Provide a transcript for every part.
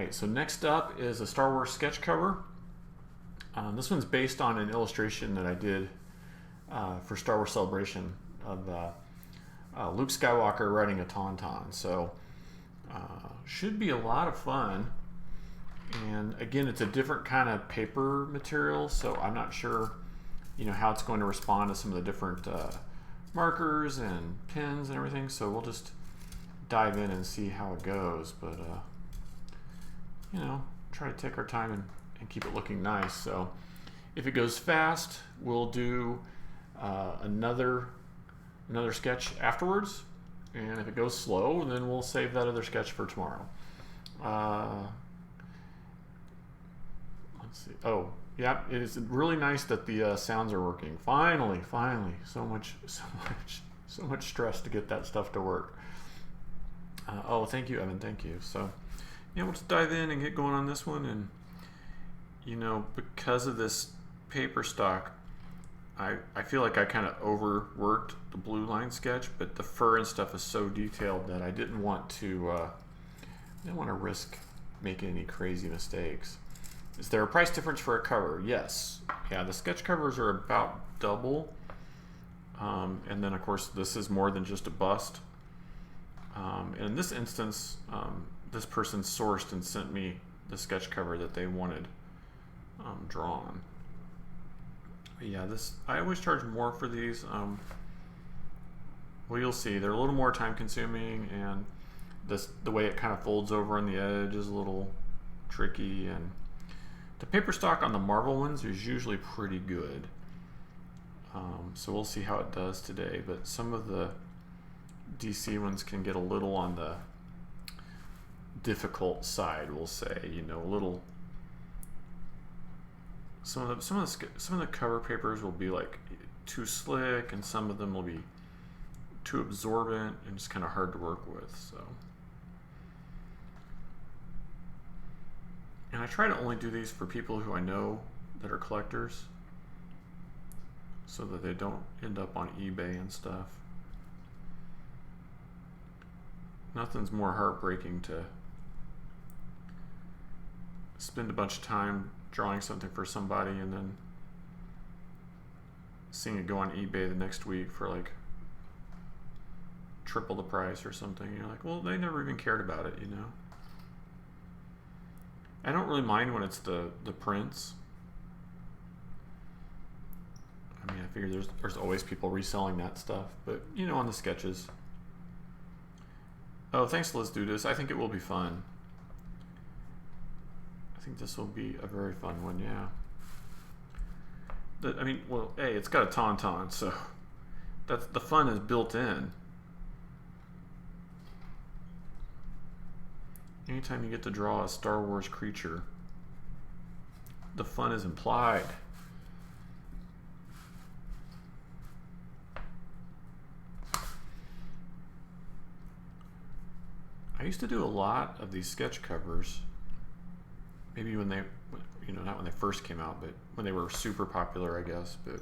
Alright, so next up is a Star Wars sketch cover. This one's based on an illustration that I did for Star Wars Celebration of Luke Skywalker riding a Tauntaun. So should be a lot of fun. And again, it's a different kind of paper material, so I'm not sure, how it's going to respond to some of the different markers and pins and everything. So we'll just dive in and see how it goes. But try to take our time and keep it looking nice. So if it goes fast, we'll do another sketch afterwards, and if it goes slow, then we'll save that other sketch for tomorrow. Let's see. Oh, yeah, it is really nice that the sounds are working. Finally, so much stress to get that stuff to work. Oh, thank you, Evan. Thank you. So, we'll just dive in and get going on this one. And because of this paper stock, I feel like I kind of overworked the blue line sketch, but the fur and stuff is so detailed that I didn't want to risk making any crazy mistakes. Is there a price difference for a cover? Yes. Yeah, the sketch covers are about double. And then, of course, this is more than just a bust. And in this instance, this person sourced and sent me the sketch cover that they wanted drawn. But yeah, I always charge more for these. Well, you'll see, they're a little more time consuming, and the way it kind of folds over on the edge is a little tricky. And the paper stock on the Marvel ones is usually pretty good. So we'll see how it does today. But some of the DC ones can get a little on the difficult side, we'll say. A little. Some of the cover papers will be like too slick, and some of them will be too absorbent and just kind of hard to work with. So, and I try to only do these for people who I know that are collectors, so that they don't end up on eBay and stuff. Nothing's more heartbreaking to spend a bunch of time drawing something for somebody and then seeing it go on eBay the next week for like triple the price or something. You're like, well, they never even cared about it, I don't really mind when it's the prints. I mean, I figure there's always people reselling that stuff, but on the sketches. Oh, thanks, Let's Do This. I think it will be fun. I think this will be a very fun one, yeah. Hey, it's got a Tauntaun, so the fun is built in. Anytime you get to draw a Star Wars creature, the fun is implied. I used to do a lot of these sketch covers, maybe when they, not when they first came out, but when they were super popular, I guess. But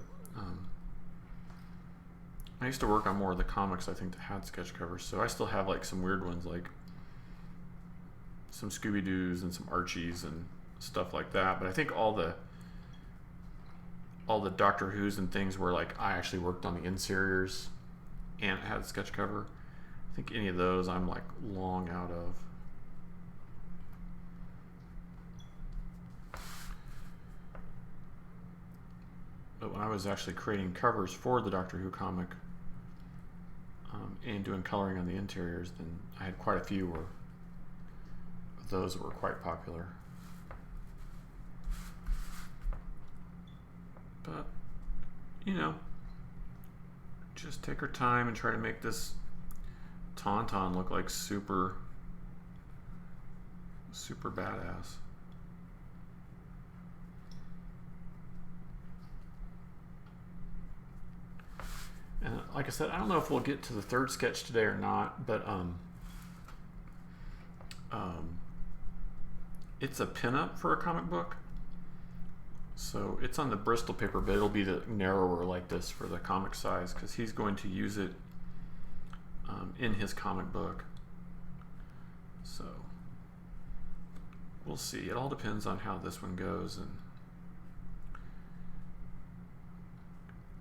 I used to work on more of the comics, I think, that had sketch covers. So I still have like some weird ones, like some Scooby-Doos and some Archies and stuff like that. But I think all the Doctor Who's and things where like I actually worked on the interiors and it had a sketch cover. I think any of those I'm like long out of. But when I was actually creating covers for the Doctor Who comic and doing coloring on the interiors, then I had quite a few of those that were quite popular. But, just take our time and try to make this Tauntaun look like super badass. And like I said, I don't know if we'll get to the third sketch today or not, but it's a pinup for a comic book. So it's on the Bristol paper, but it'll be the narrower like this for the comic size, because he's going to use it in his comic book. So we'll see. It all depends on how this one goes, and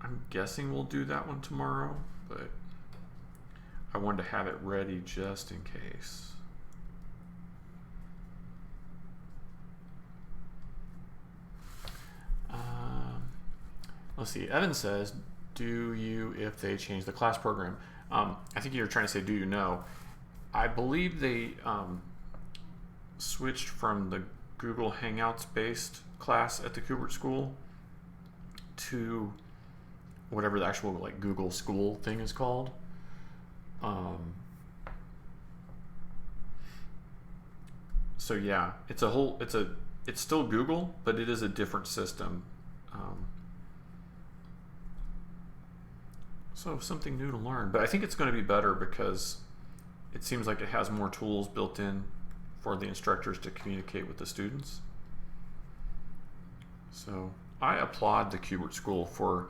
I'm guessing we'll do that one tomorrow, but I wanted to have it ready just in case. Let's see. Evan says, do you if they change the class program? I think you're trying to say, do you know? I believe they switched from the Google Hangouts based class at the Kubert School to whatever the actual like Google School thing is called. So yeah, it's still Google, but it is a different system. So something new to learn, but I think it's going to be better because it seems like it has more tools built in for the instructors to communicate with the students. So I applaud the Kubert School for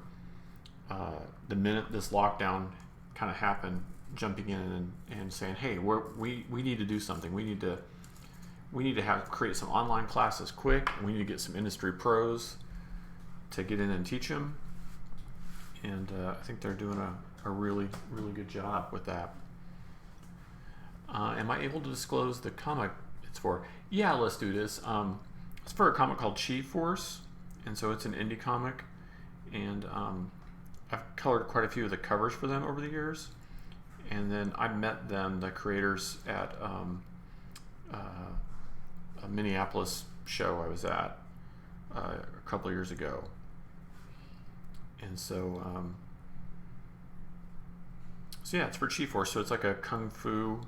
the minute this lockdown kind of happened, jumping in and saying, hey, we need to do something. We need to create some online classes quick. We need to get some industry pros to get in and teach them. And I think they're doing a really, really good job with that. Am I able to disclose the comic it's for? Yeah, let's do this. It's for a comic called Chi Force, and so it's an indie comic. And I've colored quite a few of the covers for them over the years. And then I met them, the creators, at a Minneapolis show I was at a couple of years ago. And so yeah, it's for Chi Force, so it's like a kung fu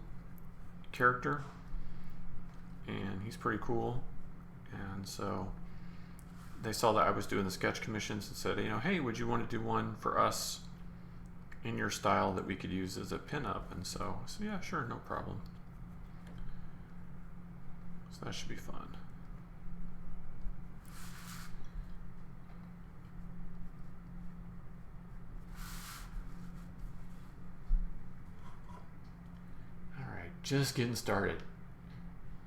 character, and he's pretty cool. And so they saw that I was doing the sketch commissions and said, hey, would you want to do one for us in your style that we could use as a pinup? And so I said, yeah, sure, no problem. So that should be fun. Just getting started.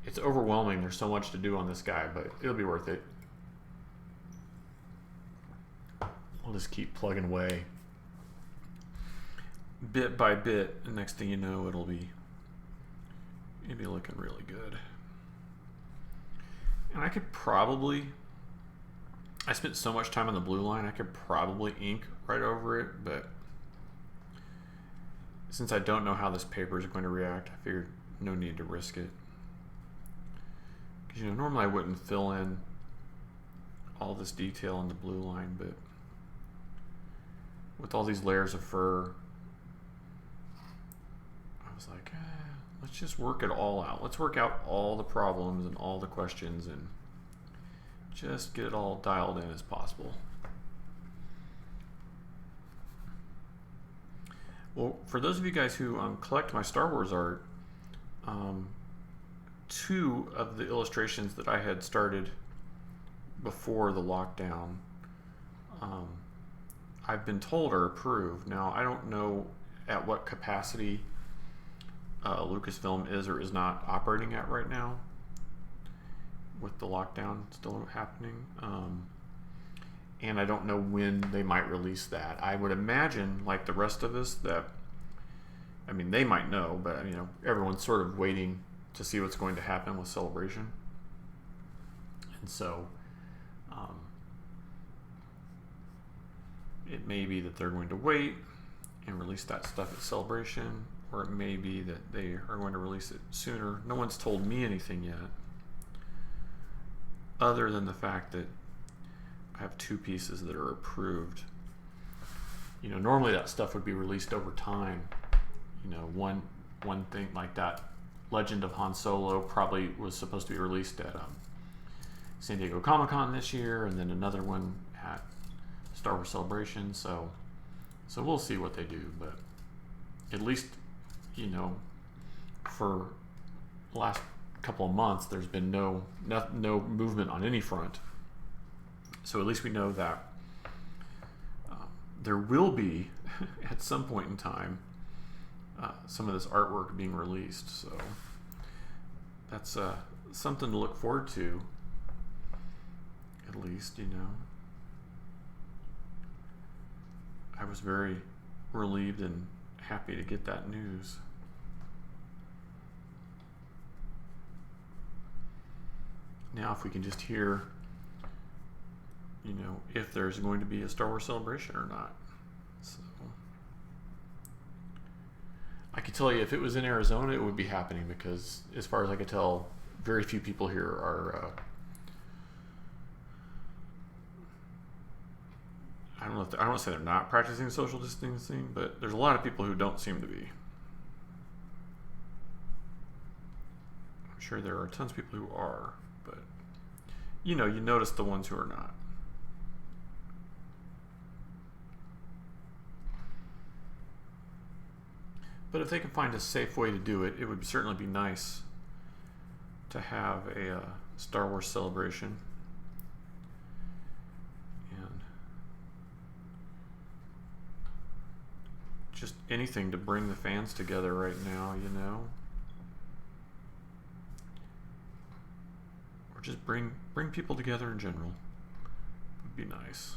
It's overwhelming. There's so much to do on this guy, but it'll be worth it. We'll just keep plugging away bit by bit, and next thing you know, it'll be looking really good. And I spent so much time on the blue line, I could probably ink right over it, but since I don't know how this paper is going to react, I figured no need to risk it. Because normally I wouldn't fill in all this detail in the blue line, but with all these layers of fur, I was like, let's just work it all out. Let's work out all the problems and all the questions and just get it all dialed in as possible. Well, for those of you guys who collect my Star Wars art, two of the illustrations that I had started before the lockdown, I've been told are approved. Now, I don't know at what capacity Lucasfilm is or is not operating at right now with the lockdown still happening. And I don't know when they might release that. I would imagine, like the rest of us, that, they might know, but everyone's sort of waiting to see what's going to happen with Celebration. And so it may be that they're going to wait and release that stuff at Celebration, or it may be that they are going to release it sooner. No one's told me anything yet, other than the fact that I have two pieces that are approved. Normally that stuff would be released over time. One thing like that, Legend of Han Solo, probably was supposed to be released at San Diego Comic-Con this year, and then another one at Star Wars Celebration. So we'll see what they do, but at least for the last couple of months, there's been no movement on any front. So at least we know that there will be, at some point in time, some of this artwork being released. So that's something to look forward to, at least, you know. I was very relieved and happy to get that news. Now if we can just hear, you know, if there's going to be a Star Wars Celebration or not. So I could tell you if it was in Arizona, it would be happening, because as far as I could tell, very few people here are I don't want to say they're not practicing social distancing, but there's a lot of people who don't seem to be. I'm sure there are tons of people who are, but you know, you notice the ones who are not. But if they can find a safe way to do it, it would certainly be nice to have a Star Wars Celebration. And just anything to bring the fans together right now, you know. Or just bring people together in general. Would be nice.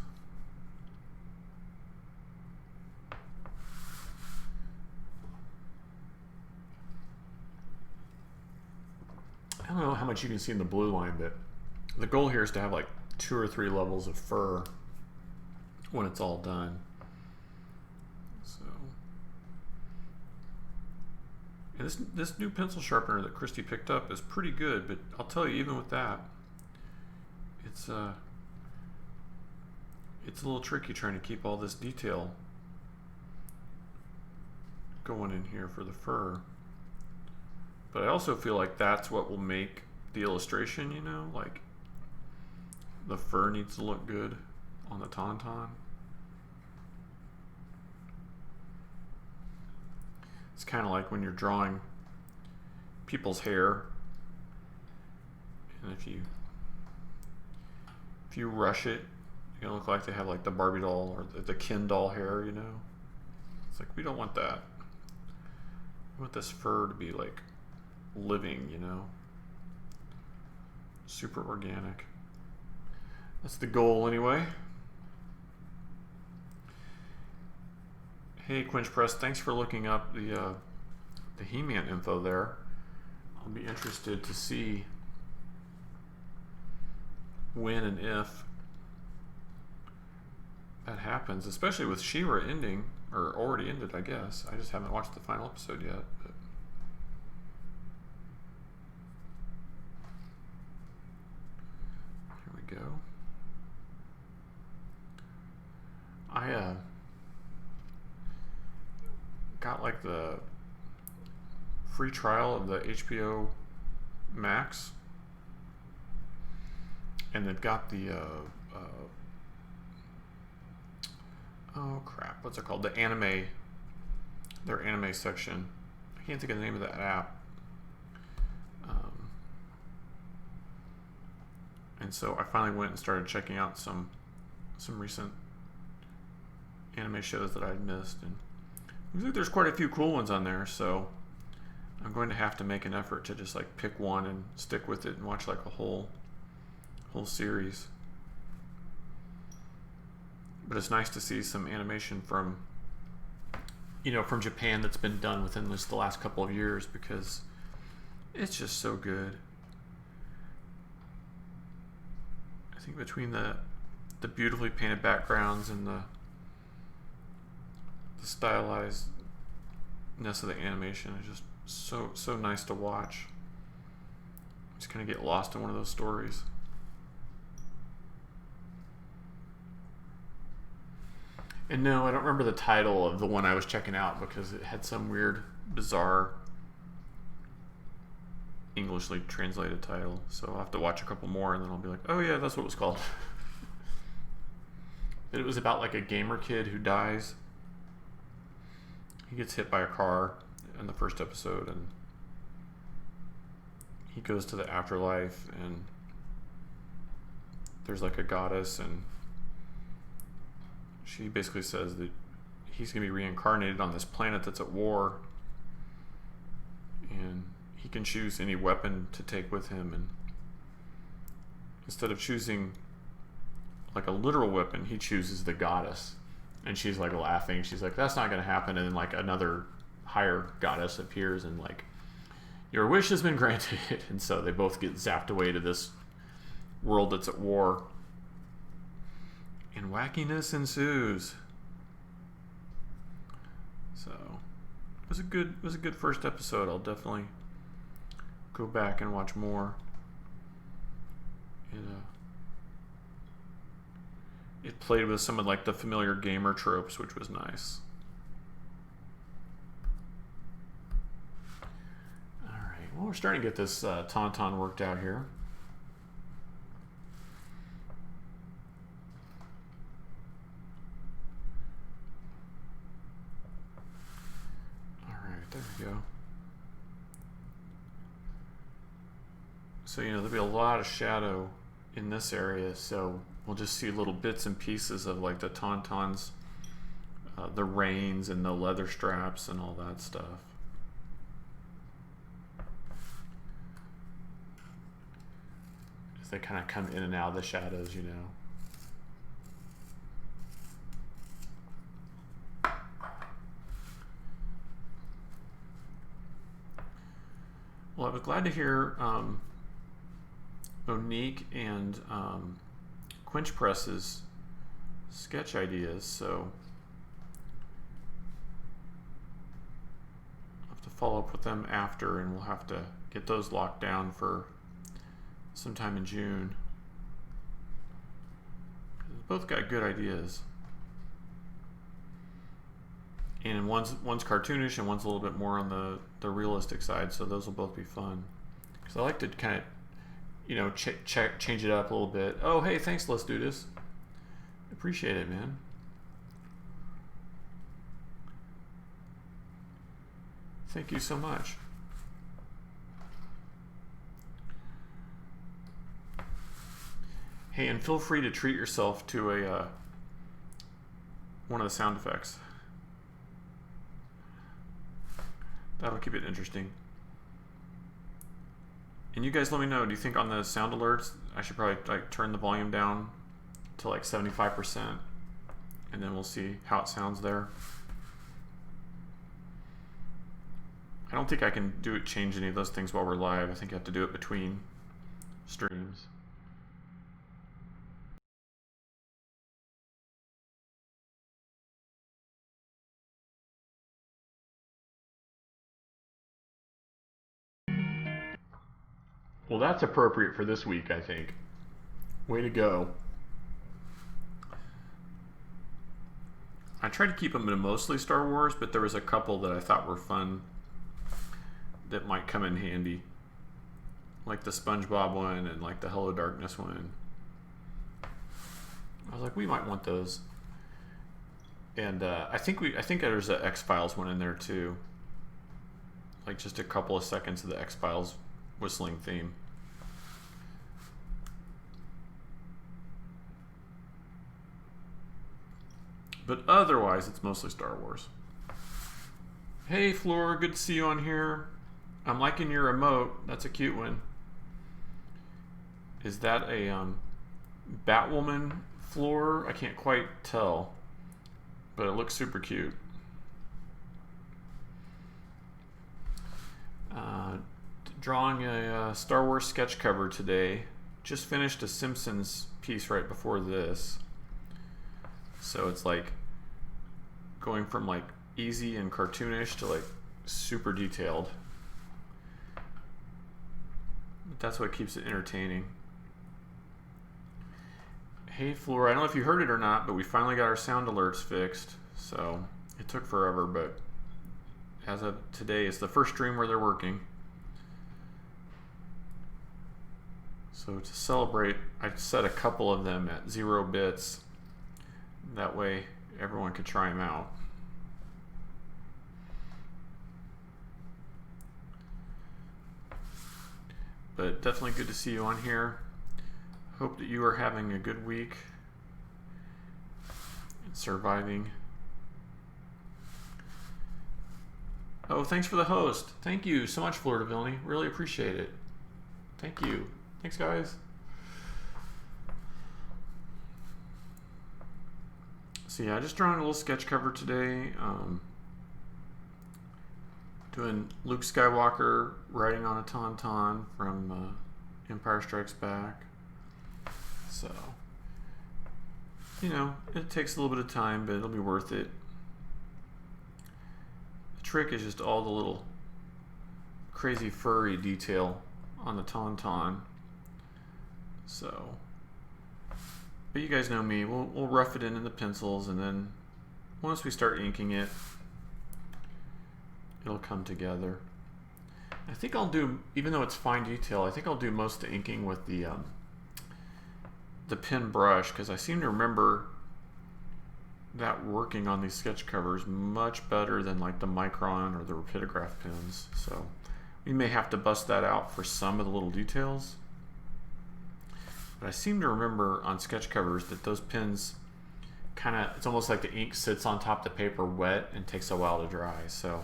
I don't know how much you can see in the blue line, but the goal here is to have like 2 or 3 levels of fur when it's all done. So, and this new pencil sharpener that Christy picked up is pretty good, but I'll tell you, even with that, it's a little tricky trying to keep all this detail going in here for the fur. But I also feel like that's what will make the illustration, you know, like the fur needs to look good on the Tauntaun. It's kind of like when you're drawing people's hair, and if you rush it, it's gonna look like they have like the Barbie doll or the Ken doll hair, you know. It's like, we don't want that. We want this fur to be like living, you know, super organic. That's the goal anyway. Hey Quinch Press, thanks for looking up the He-Man info there. I'll be interested to see when and if that happens, especially with She-Ra ending, or already ended, I guess. I just haven't watched the final episode yet. But go. I got like the free trial of the HBO Max, and they've got the oh crap, what's it called? The anime, their anime section. I can't think of the name of that app. And so I finally went and started checking out some recent anime shows that I'd missed, and it looks like there's quite a few cool ones on there. So I'm going to have to make an effort to just like pick one and stick with it and watch like a whole series. But it's nice to see some animation from, you know, from Japan that's been done within just the last couple of years, because it's just so good. I think between the beautifully painted backgrounds and the stylizedness of the animation is just so nice to watch. Just kind of get lost in one of those stories. And no, I don't remember the title of the one I was checking out, because it had some weird, bizarre Englishly translated title. So I'll have to watch a couple more, and then I'll be like, oh yeah, that's what it was called. But it was about like a gamer kid who dies. He gets hit by a car in the first episode, and he goes to the afterlife, and there's like a goddess, and she basically says that he's going to be reincarnated on this planet that's at war, and he can choose any weapon to take with him, and instead of choosing like a literal weapon, he chooses the goddess. And she's like laughing. She's like, that's not going to happen. And then like another higher goddess appears and like, your wish has been granted. And so they both get zapped away to this world that's at war. And wackiness ensues. So it was a good first episode. I'll definitely go back and watch more. It played with some of like the familiar gamer tropes, which was nice. All right, well, we're starting to get this Tauntaun worked out here. All right, there we go. So, there'll be a lot of shadow in this area, so we'll just see little bits and pieces of like the Tauntauns, the reins and the leather straps and all that stuff. As they kind of come in and out of the shadows, Well, I was glad to hear Monique and Quench Press's sketch ideas, so I'll have to follow up with them after, and we'll have to get those locked down for sometime in June. They've both got good ideas, and one's cartoonish and one's a little bit more on the realistic side, so those will both be fun. Because I like to kind of change it up a little bit. Oh, hey, thanks, Let's Do This. Appreciate it, man. Thank you so much. Hey, and feel free to treat yourself to a one of the sound effects. That'll keep it interesting. And you guys let me know, do you think on the sound alerts I should probably like turn the volume down to like 75%, and then we'll see how it sounds there. I don't think I can change any of those things while we're live. I think I have to do it between streams. Well, that's appropriate for this week, I think. Way to go. I tried to keep them to mostly Star Wars, but there was a couple that I thought were fun that might come in handy. Like the SpongeBob one and like the Hello Darkness one. I was like, we might want those. And I think there's an X-Files one in there too. Like just a couple of seconds of the X-Files whistling theme. But otherwise, it's mostly Star Wars. Hey, Floor, good to see you on here. I'm liking your emote. That's a cute one. Is that a Batwoman, Floor? I can't quite tell, but it looks super cute. Drawing a Star Wars sketch cover today. Just finished a Simpsons piece right before this. So it's like going from like easy and cartoonish to like super detailed. But that's what keeps it entertaining. Hey Floor, I don't know if you heard it or not, but we finally got our sound alerts fixed. So it took forever, but as of today, it's the first stream where they're working. So to celebrate, I set a couple of them at 0 bits. That way everyone could try them out. But definitely good to see you on here. Hope that you are having a good week and surviving. Oh, thanks for the host. Thank you so much, Florida Villainy. Really appreciate it. Thank you. Thanks, guys. So yeah, just drawing a little sketch cover today. Doing Luke Skywalker riding on a Tauntaun from Empire Strikes Back. So, you know, it takes a little bit of time, but it'll be worth it. The trick is just all the little crazy furry detail on the Tauntaun. So, but you guys know me. We'll rough it in the pencils, and then once we start inking it, it'll come together. I think I'll do, even though it's fine detail, I think I'll do most of the inking with the pen brush, because I seem to remember that working on these sketch covers much better than like the micron or the rapidograph pens. So we may have to bust that out for some of the little details. But I seem to remember on sketch covers that those pens kind of, it's almost like the ink sits on top of the paper wet and takes a while to dry. So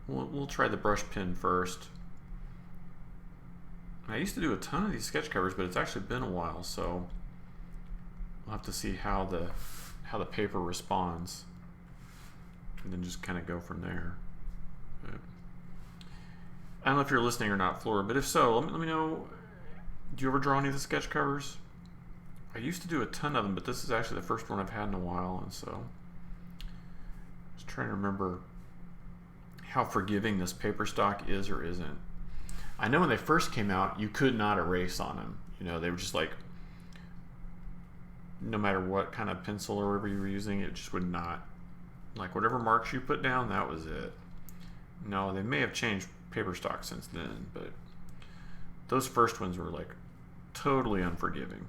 we'll try the brush pen first. I used to do a ton of these sketch covers, but it's actually been a while, so we'll have to see how the paper responds, and then just kind of go from there. But I don't know if you're listening or not, Flora, but if so, let me know. Do you ever draw any of the sketch covers? I used to do a ton of them, but this is actually the first one I've had in a while, and so I was trying to remember how forgiving this paper stock is or isn't. I know when they first came out, you could not erase on them. You know, they were just like, no matter what kind of pencil or whatever you were using, it just would not, like whatever marks you put down, that was it. No, they may have changed paper stock since then, but those first ones were like totally unforgiving.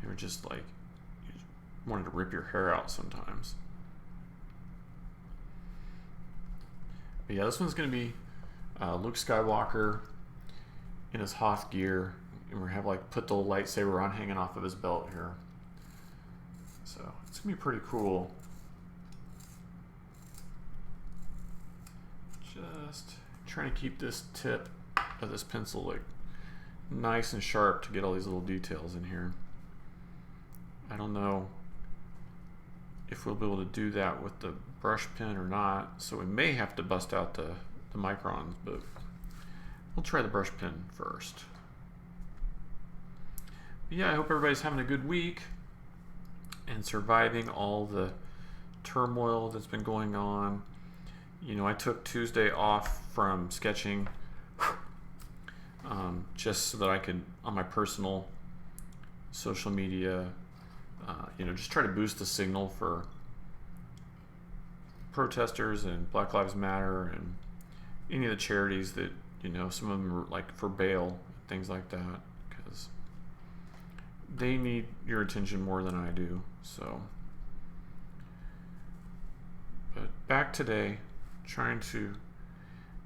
They were just like, you just wanted to rip your hair out sometimes. But yeah, this one's going to be Luke Skywalker in his Hoth gear, and we're going to have like put the lightsaber on hanging off of his belt here. So it's going to be pretty cool. Just trying to keep this tip of this pencil like nice and sharp to get all these little details in here. I don't know if we'll be able to do that with the brush pen or not, so we may have to bust out the microns, but we'll try the brush pen first. But yeah, I hope everybody's having a good week and surviving all the turmoil that's been going on. You know, I took Tuesday off from sketching just so that I could, on my personal social media, you know, just try to boost the signal for protesters and Black Lives Matter and any of the charities that, you know, some of them are like for bail, things like that, because they need your attention more than I do. So, but back today, trying to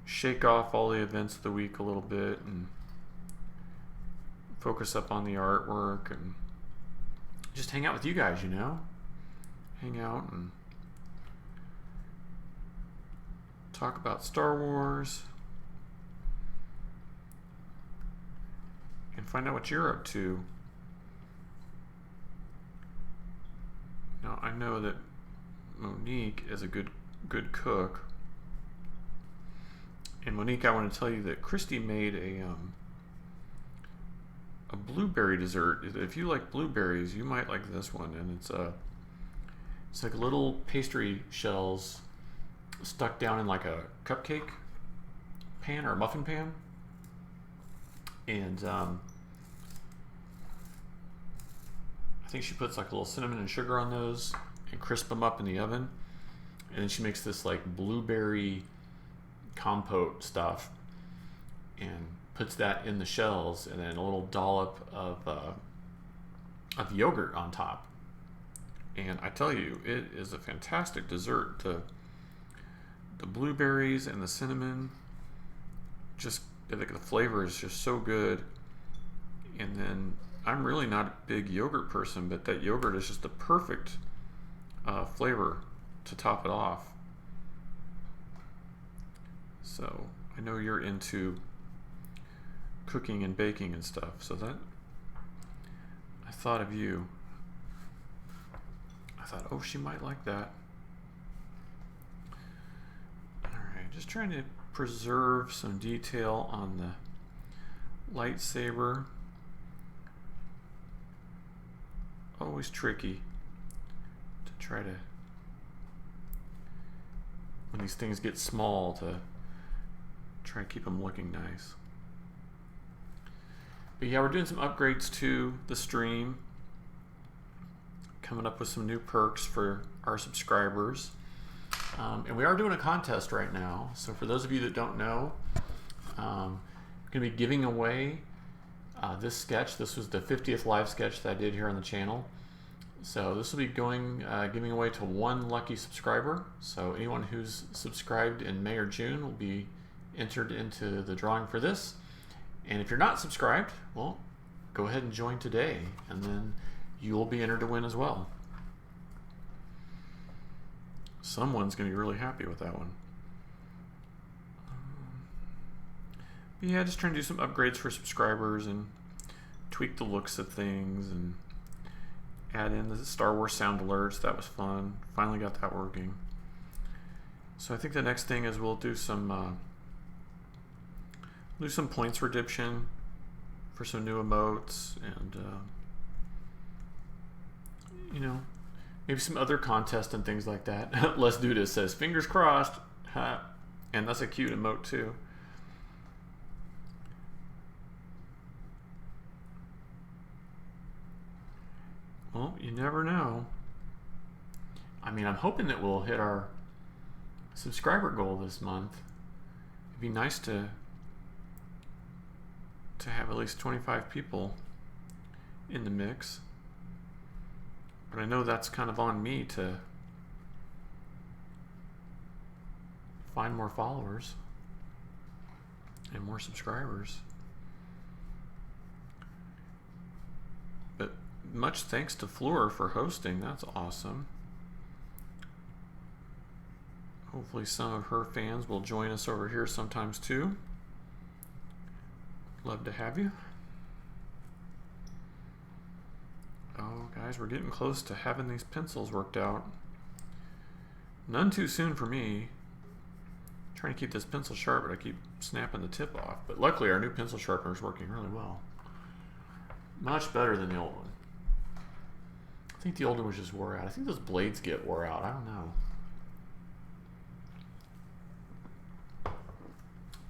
shake off all the events of the week a little bit and focus up on the artwork and just hang out with you guys, you know? Hang out and talk about Star Wars and find out what you're up to. Now, I know that Monique is a good cook. And Monique, I want to tell you that Christy made a blueberry dessert. If you like blueberries, you might like this one. And it's like little pastry shells stuck down in like a cupcake pan or a muffin pan. And I think she puts like a little cinnamon and sugar on those and crisp them up in the oven. And then she makes this like blueberry compote stuff and puts that in the shells, and then a little dollop of yogurt on top. And I tell you, it is a fantastic dessert. The blueberries and the cinnamon, just the flavor is just so good. And then I'm really not a big yogurt person, but that yogurt is just the perfect flavor to top it off. So I know you're into cooking and baking and stuff, so that I thought of you. I thought, oh, she might like that. Alright, just trying to preserve some detail on the lightsaber. Always tricky to try to, when these things get small, to try to keep them looking nice. But yeah, we're doing some upgrades to the stream, coming up with some new perks for our subscribers. And we are doing a contest right now. So for those of you that don't know, we're going to be giving away this sketch. This was the 50th live sketch that I did here on the channel. So this will be giving away to one lucky subscriber. So anyone who's subscribed in May or June will be entered into the drawing for this. And if you're not subscribed, well, go ahead and join today, and then you will be entered to win as well. Someone's going to be really happy with that one. But yeah, just trying to do some upgrades for subscribers and tweak the looks of things and add in the Star Wars sound alerts. That was fun. Finally got that working. So I think the next thing is we'll do some points redemption for some new emotes, and you know, maybe some other contests and things like that. Les Duda says, fingers crossed. And that's a cute emote too. Well, you never know. I mean, I'm hoping that we'll hit our subscriber goal this month. It'd be nice to have at least 25 people in the mix. But I know that's kind of on me to find more followers and more subscribers. But much thanks to Fleur for hosting. That's awesome. Hopefully some of her fans will join us over here sometimes too. Love to have you. Oh, guys, we're getting close to having these pencils worked out. None too soon for me. I'm trying to keep this pencil sharp, but I keep snapping the tip off. But luckily, our new pencil sharpener is working really well. Much better than the old one. I think the old one was just wore out. I think those blades get wore out. I don't know.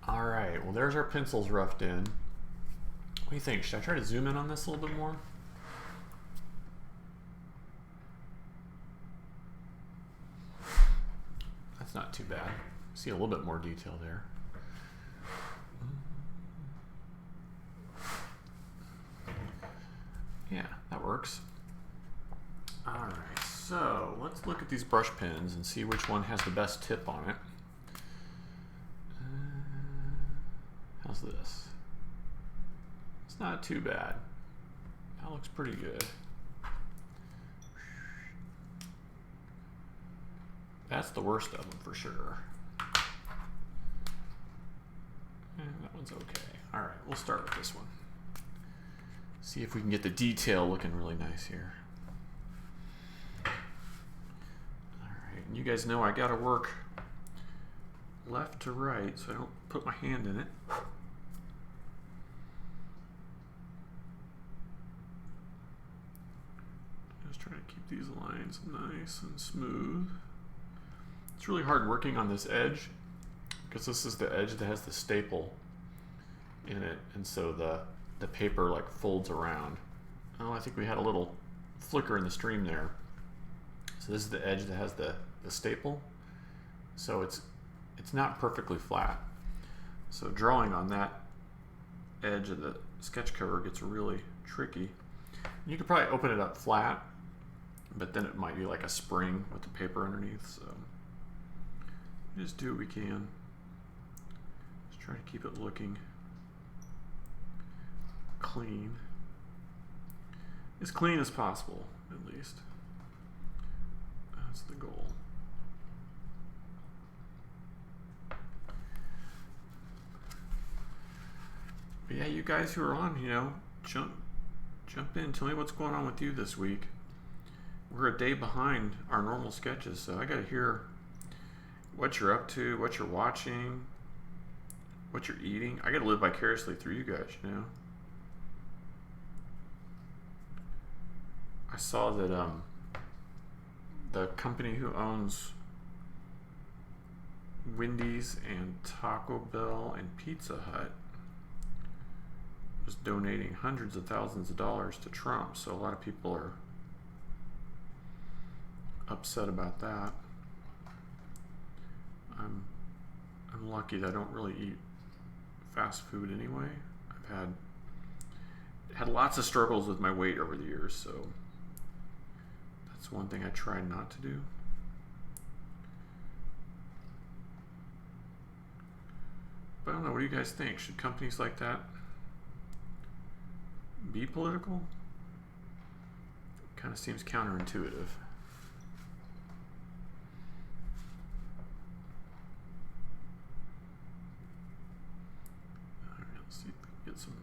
All right, well, there's our pencils roughed in. What do you think? Should I try to zoom in on this a little bit more? That's not too bad. See a little bit more detail there. Yeah, that works. All right, so let's look at these brush pens and see which one has the best tip on it. How's this? It's not too bad. That looks pretty good. That's the worst of them for sure. And that one's okay. All right, we'll start with this one. See if we can get the detail looking really nice here. All right, and you guys know I gotta work left to right so I don't put my hand in it. Just trying to keep these lines nice and smooth. It's really hard working on this edge because this is the edge that has the staple in it, and so the paper like folds around. Oh, I think we had a little flicker in the stream there. So this is the edge that has the staple, so it's not perfectly flat. So drawing on that edge of the sketch cover gets really tricky. You could probably open it up flat, but then it might be like a spring with the paper underneath. So just do what we can. Just try to keep it looking clean. As clean as possible, at least. That's the goal. But yeah, you guys who are on, jump in. Tell me what's going on with you this week. We're a day behind our normal sketches, so I got to hear what you're up to, what you're watching, what you're eating. I got to live vicariously through you guys, I saw that the company who owns Wendy's and Taco Bell and Pizza Hut was donating hundreds of thousands of dollars to Trump, so a lot of people are upset about that. I'm lucky that I don't really eat fast food anyway. I've had lots of struggles with my weight over the years, so that's one thing I try not to do. But I don't know, what do you guys think? Should companies like that be political? Kind of seems counterintuitive. Let's see if we can get some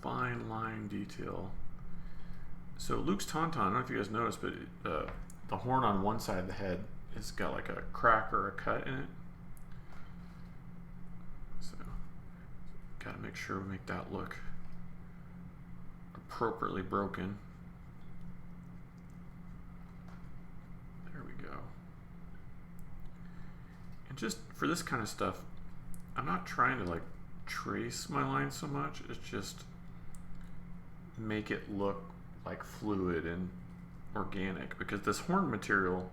fine line detail. So Luke's Tauntaun, I don't know if you guys noticed, but the horn on one side of the head has got like a crack or a cut in it. So got to make sure we make that look appropriately broken. There we go. And just for this kind of stuff, I'm not trying to like trace my line so much. It's just make it look like fluid and organic, because this horn material,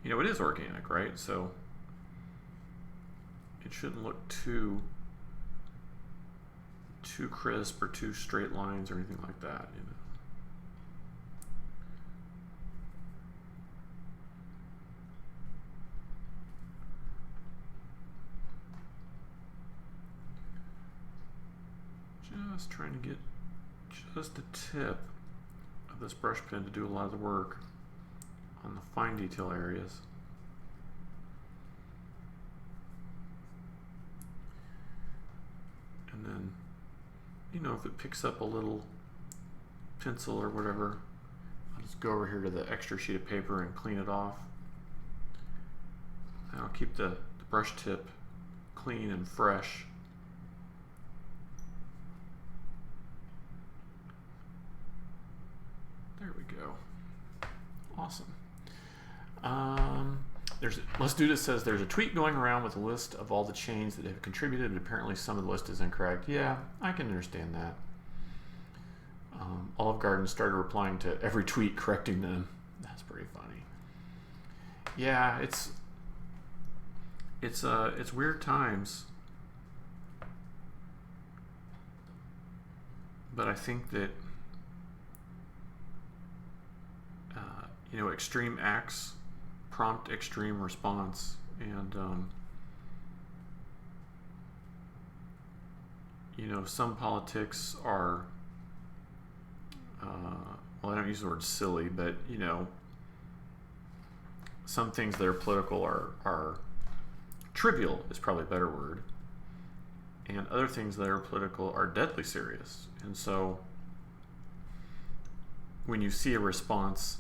it is organic, right? So it shouldn't look too crisp or too straight lines or anything like that, Just trying to get just a tip of this brush pen to do a lot of the work on the fine detail areas. And then, if it picks up a little pencil or whatever, I'll just go over here to the extra sheet of paper and clean it off. And I'll keep the brush tip clean and fresh. There we go. Awesome. Let's Do This says there's a tweet going around with a list of all the chains that have contributed, but apparently some of the list is incorrect. Yeah, I can understand that. Olive Garden started replying to every tweet correcting them. That's pretty funny. Yeah, it's weird times, but I think that extreme acts prompt extreme response, and some politics are well, I don't use the word silly, but some things that are political are trivial is probably a better word, and other things that are political are deadly serious. And so when you see a response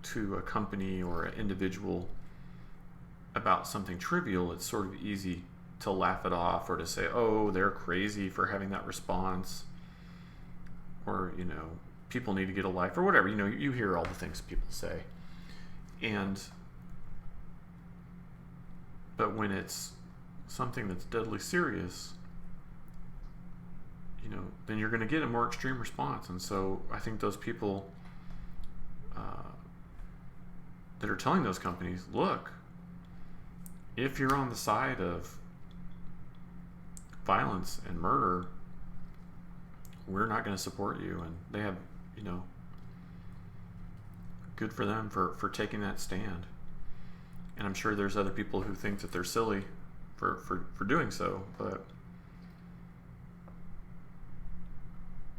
to a company or an individual about something trivial, it's sort of easy to laugh it off or to say, oh, they're crazy for having that response, or people need to get a life, or whatever. You hear all the things people say. But when it's something that's deadly serious, then you're going to get a more extreme response. And so I think those people that are telling those companies, look, if you're on the side of violence and murder, we're not going to support you. And they have, good for them for taking that stand. And I'm sure there's other people who think that they're silly for doing so, but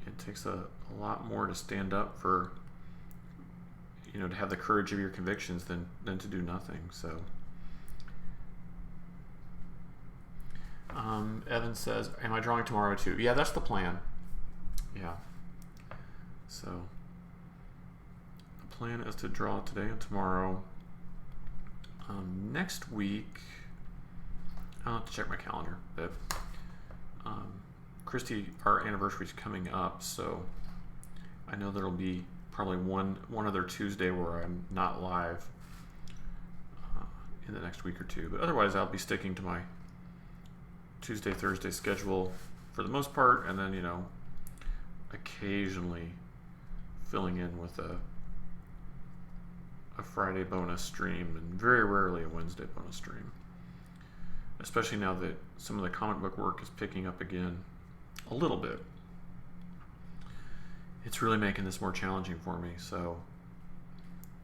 it takes a lot more to stand up for to have the courage of your convictions than to do nothing. So Evan says, am I drawing tomorrow too? Yeah, that's the plan. Yeah. So the plan is to draw today and tomorrow. Next week, I'll have to check my calendar, but Christy, our anniversary is coming up, so I know there'll be probably one other Tuesday where I'm not live in the next week or two, but otherwise I'll be sticking to my Tuesday, Thursday schedule for the most part, and then occasionally filling in with a Friday bonus stream, and very rarely a Wednesday bonus stream, especially now that some of the comic book work is picking up again a little bit. It's really making this more challenging for me, so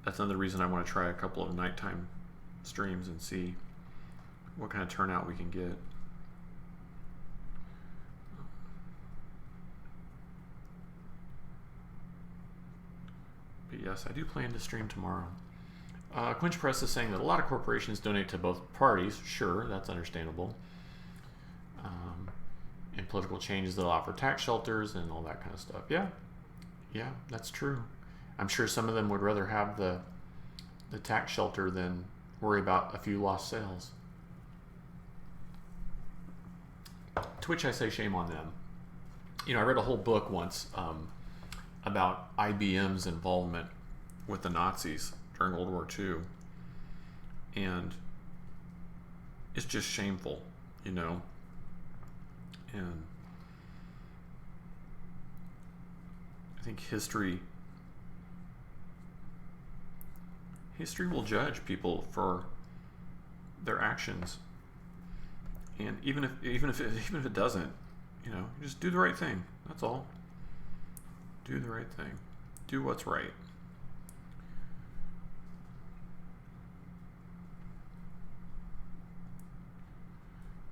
that's another reason I want to try a couple of nighttime streams and see what kind of turnout we can get. But yes, I do plan to stream tomorrow. Quinch Press is saying that a lot of corporations donate to both parties. Sure, that's understandable. And political changes that allow for tax shelters and all that kind of stuff. Yeah, that's true. I'm sure some of them would rather have the tax shelter than worry about a few lost sales. To which I say shame on them. I read a whole book once about IBM's involvement with the Nazis during World War II, and it's just shameful, and I think history will judge people for their actions, and even if it doesn't, just do the right thing. That's all. Do the right thing. Do what's right.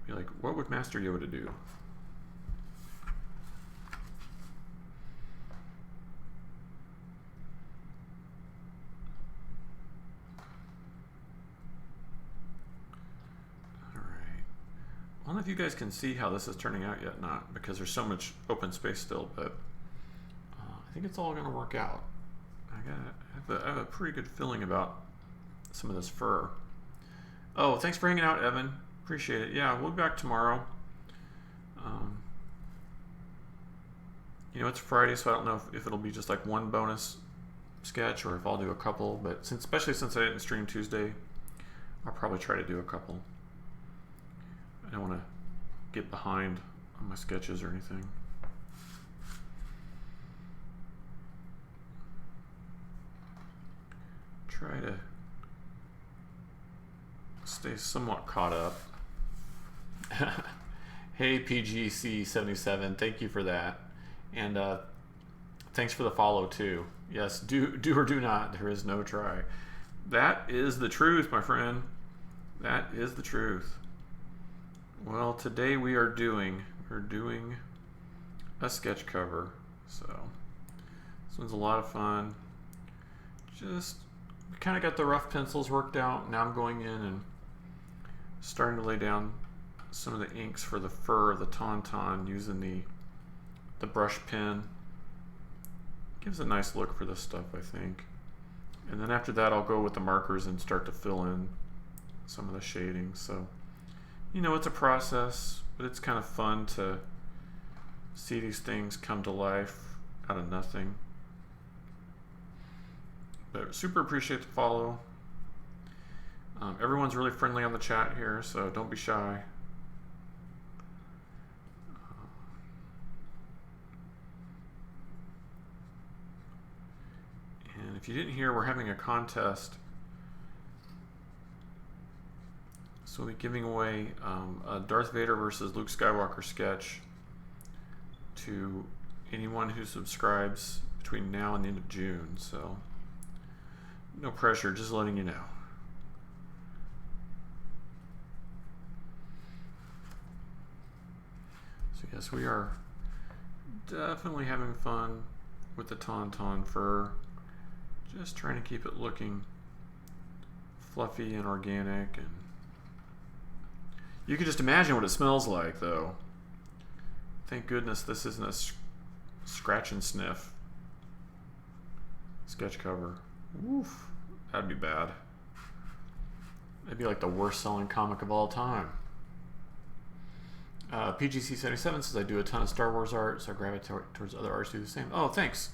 Be like, what would Master Yoda do? All right. I don't know if you guys can see how this is turning out yet, not because there's so much open space still, but I think it's all going to work out. I have a pretty good feeling about some of this fur. Oh, thanks for hanging out, Evan. Appreciate it. Yeah, we'll be back tomorrow. It's Friday, so I don't know if it'll be just like one bonus sketch or if I'll do a couple. But especially since I didn't stream Tuesday, I'll probably try to do a couple. I don't want to get behind on my sketches or anything. Try to stay somewhat caught up. Hey PGC77, thank you for that, and thanks for the follow too. Yes, do or do not. There is no try. That is the truth, my friend. That is the truth. Well, today we're doing a sketch cover, so this one's a lot of fun. Just kind of got the rough pencils worked out. Now I'm going in and starting to lay down some of the inks for the fur of the Tauntaun using the brush pen. Gives a nice look for this stuff, I think. And then after that I'll go with the markers and start to fill in some of the shading. So, it's a process, but it's kind of fun to see these things come to life out of nothing. But super appreciate the follow. Everyone's really friendly on the chat here, so don't be shy. And if you didn't hear, we're having a contest. So we'll be giving away a Darth Vader versus Luke Skywalker sketch to anyone who subscribes between now and the end of June. So no pressure, just letting you know. So yes, we are definitely having fun with the Tauntaun fur. Just trying to keep it looking fluffy and organic, and you can just imagine what it smells like, though. Thank goodness this isn't a scratch and sniff sketch cover. Oof, that'd be bad. That'd be like the worst selling comic of all time. PGC77 says, I do a ton of Star Wars art, so I gravitate towards other artists who do the same. Oh, thanks.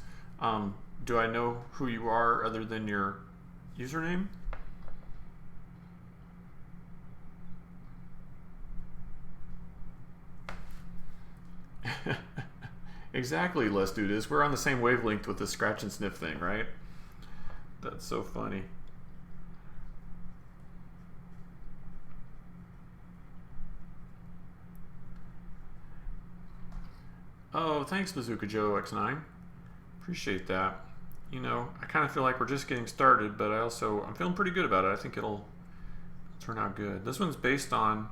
Do I know who you are other than your username? Exactly, let's do this. We're on the same wavelength with the scratch and sniff thing, right? That's so funny. Oh, thanks, Bazooka Joe X9. Appreciate that. You know, I kind of feel like we're just getting started, but I'm feeling pretty good about it. I think it'll turn out good. This one's based on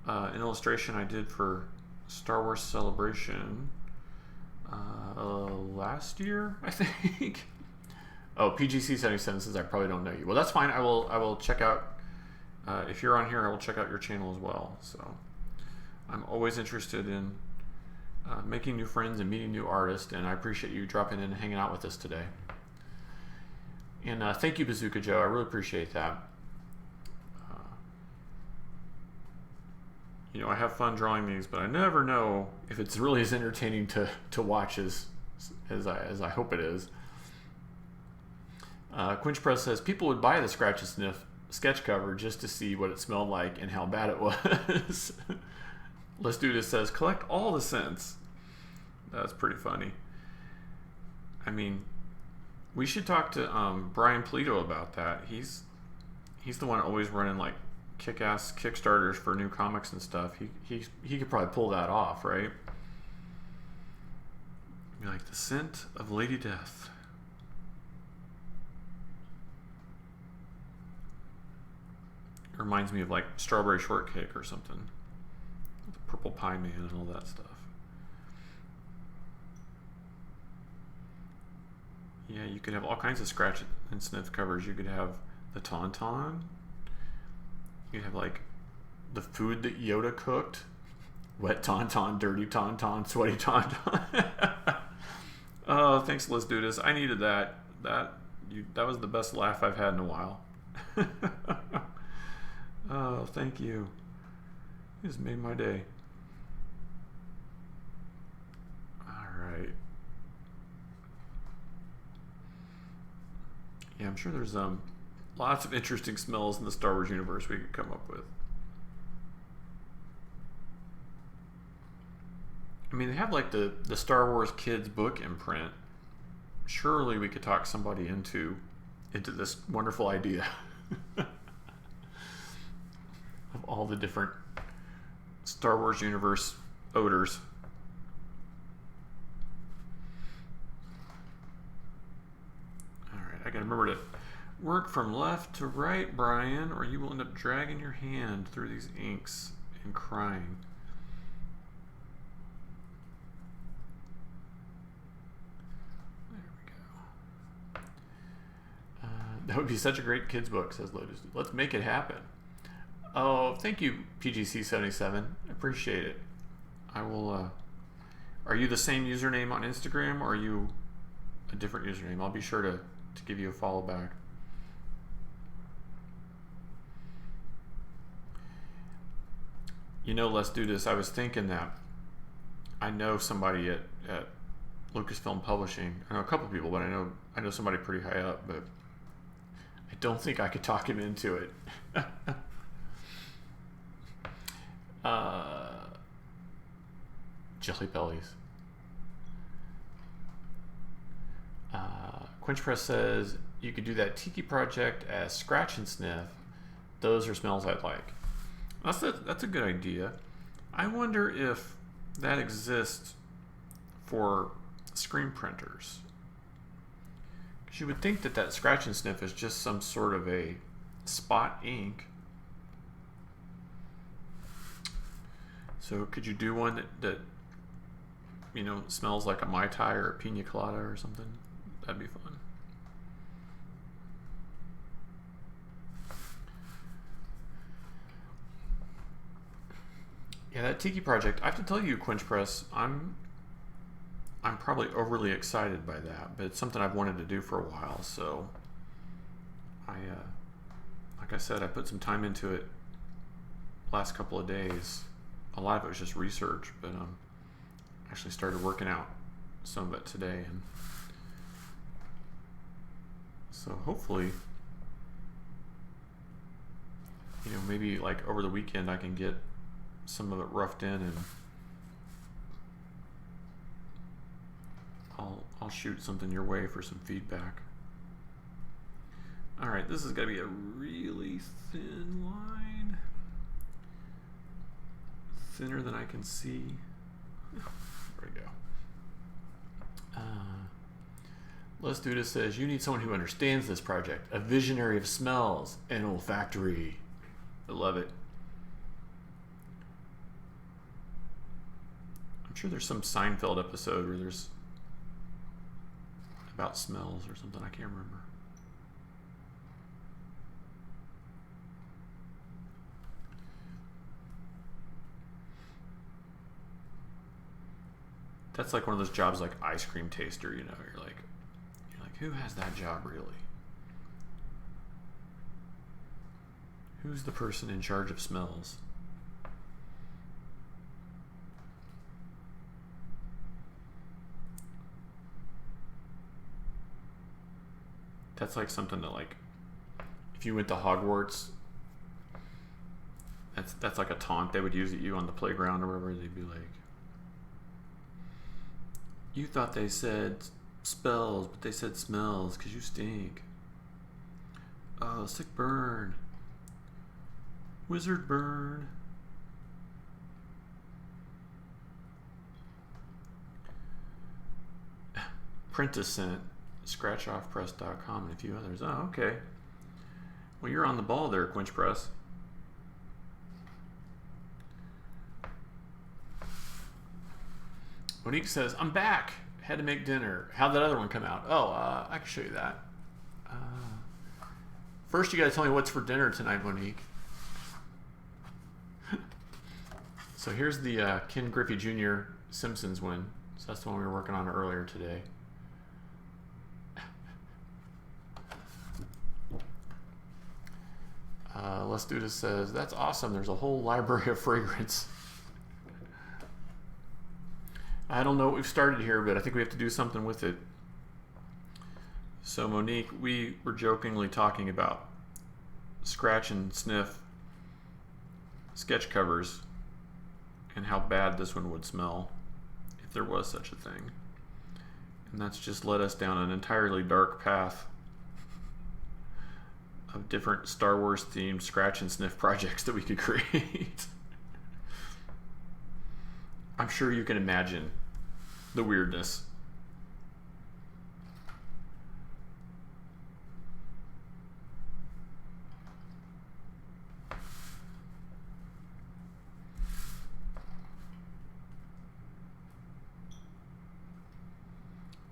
an illustration I did for Star Wars Celebration last year, I think. Oh, PGC77 says I probably don't know you. Well, that's fine. I will check out. If you're on here, I will check out your channel as well. So I'm always interested in making new friends and meeting new artists, and I appreciate you dropping in and hanging out with us today. And thank you, Bazooka Joe. I really appreciate that. You know, I have fun drawing these, but I never know if it's really as entertaining to watch as I hope it is. Quinch Press says people would buy the Scratch and Sniff sketch cover just to see what it smelled like and how bad it was. Let's Do This says collect all the scents. That's pretty funny. I mean, we should talk to Brian Polito about that. He's the one always running like kick-ass Kickstarters for new comics and stuff. He could probably pull that off, right? Be like the scent of Lady Death. It reminds me of like Strawberry Shortcake or something. The Purple Pie Man and all that stuff. Yeah, you could have all kinds of scratch and sniff covers. You could have the Tauntaun. You could have like the food that Yoda cooked. Wet Tauntaun, dirty Tauntaun, sweaty Tauntaun. Oh, thanks, Let's Do This. I needed that. That was the best laugh I've had in a while. Oh, thank you. You just made my day. All right. Yeah, I'm sure there's lots of interesting smells in the Star Wars universe we could come up with. I mean, they have like the Star Wars Kids book imprint. Surely we could talk somebody into this wonderful idea of all the different Star Wars universe odors. All right, I gotta remember to work from left to right, Brian, or you will end up dragging your hand through these inks and crying. There we go. That would be such a great kids book, says Lotus. Let's make it happen. Oh, thank you, PGC77. I appreciate it. I will. Are you the same username on Instagram, or are you a different username? I'll be sure to give you a follow back. You know, Let's Do This. I was thinking that I know somebody at Lucasfilm Publishing. I know a couple people, but I know somebody pretty high up, but I don't think I could talk him into it. Jelly Bellies. Quinch Press says you could do that Tiki project as Scratch and Sniff. Those are smells I'd like. That's a good idea. I wonder if that exists for screen printers. Because you would think that Scratch and Sniff is just some sort of a spot ink. So could you do one that you know smells like a Mai Tai or a Pina Colada or something? That'd be fun. Yeah, that Tiki project. I have to tell you, Quench Press, I'm probably overly excited by that, but it's something I've wanted to do for a while. So like I said, I put some time into it last couple of days. A lot of it was just research, but actually started working out some of it today, and so hopefully, maybe like over the weekend I can get some of it roughed in, and I'll shoot something your way for some feedback. All right, this is gonna be a really thin line, thinner than I can see. There we go. Let's Do This says, you need someone who understands this project, a visionary of smells and olfactory. I love it. I'm sure there's some Seinfeld episode where there's about smells or something. I can't remember. That's like one of those jobs like ice cream taster, you're like, who has that job really? Who's the person in charge of smells? That's like something that, like, if you went to Hogwarts, that's like a taunt they would use at you on the playground or wherever. They'd be like, you thought they said spells, but they said smells because you stink. Oh, sick burn. Wizard burn. Prentice sent, scratchoffpress.com, and a few others. Oh, okay. Well, you're on the ball there, Quench Press. Monique says, I'm back. Had to make dinner. How'd that other one come out? Oh, I can show you that. First, you got to tell me what's for dinner tonight, Monique. So here's the Ken Griffey Jr. Simpsons one. So that's the one we were working on earlier today. Let's Do This says, that's awesome. There's a whole library of fragrance. I don't know what we've started here, but I think we have to do something with it. So Monique, we were jokingly talking about scratch and sniff sketch covers and how bad this one would smell if there was such a thing. And that's just led us down an entirely dark path of different Star Wars themed scratch and sniff projects that we could create. I'm sure you can imagine the weirdness.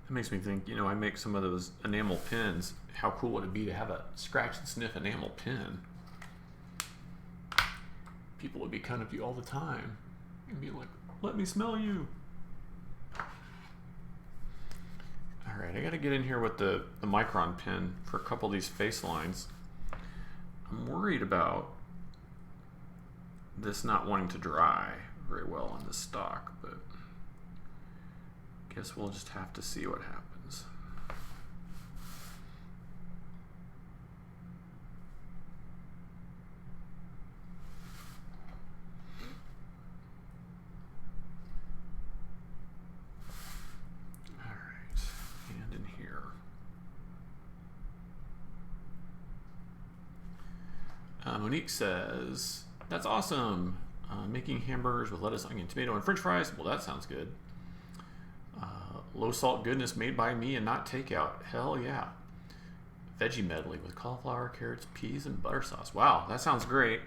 It makes me think, I make some of those enamel pins. How cool would it be to have a scratch and sniff enamel pin? People would be coming up to you all the time and be like, let me smell you. All right, I got to get in here with the micron pen for a couple of these face lines. I'm worried about this not wanting to dry very well on this stock, but guess we'll just have to see what happens. All right, and in here. Monique says, that's awesome. Making hamburgers with lettuce, onion, tomato, and french fries. Well, that sounds good. Low salt goodness made by me and not takeout. Hell yeah. Veggie medley with cauliflower, carrots, peas, and butter sauce. Wow, that sounds great.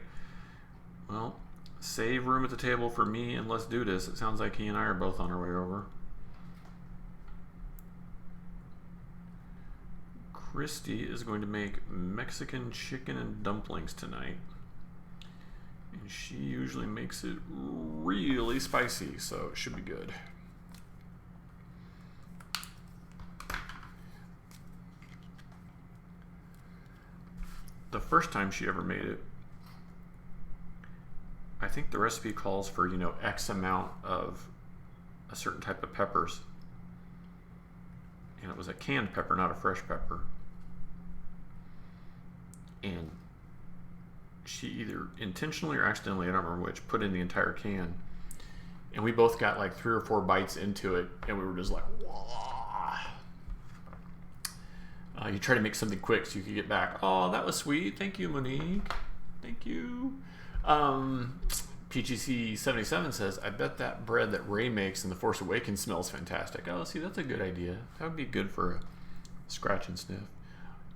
Well, save room at the table for me and Let's Do This. It sounds like he and I are both on our way over. Christy is going to make Mexican chicken and dumplings tonight. And she usually makes it really spicy, so it should be good. The first time she ever made it, I think the recipe calls for, you know, X amount of a certain type of peppers. And it was a canned pepper, not a fresh pepper. And she either intentionally or accidentally, I don't remember which, put in the entire can. And we both got like 3 or 4 bites into it, and we were just like, whoa. You try to make something quick so you can get back. Oh, that was sweet. Thank you, Monique. Thank you. PGC77 says, I bet that bread that Ray makes in The Force Awakens smells fantastic. Oh, see, that's a good idea. That would be good for a scratch and sniff.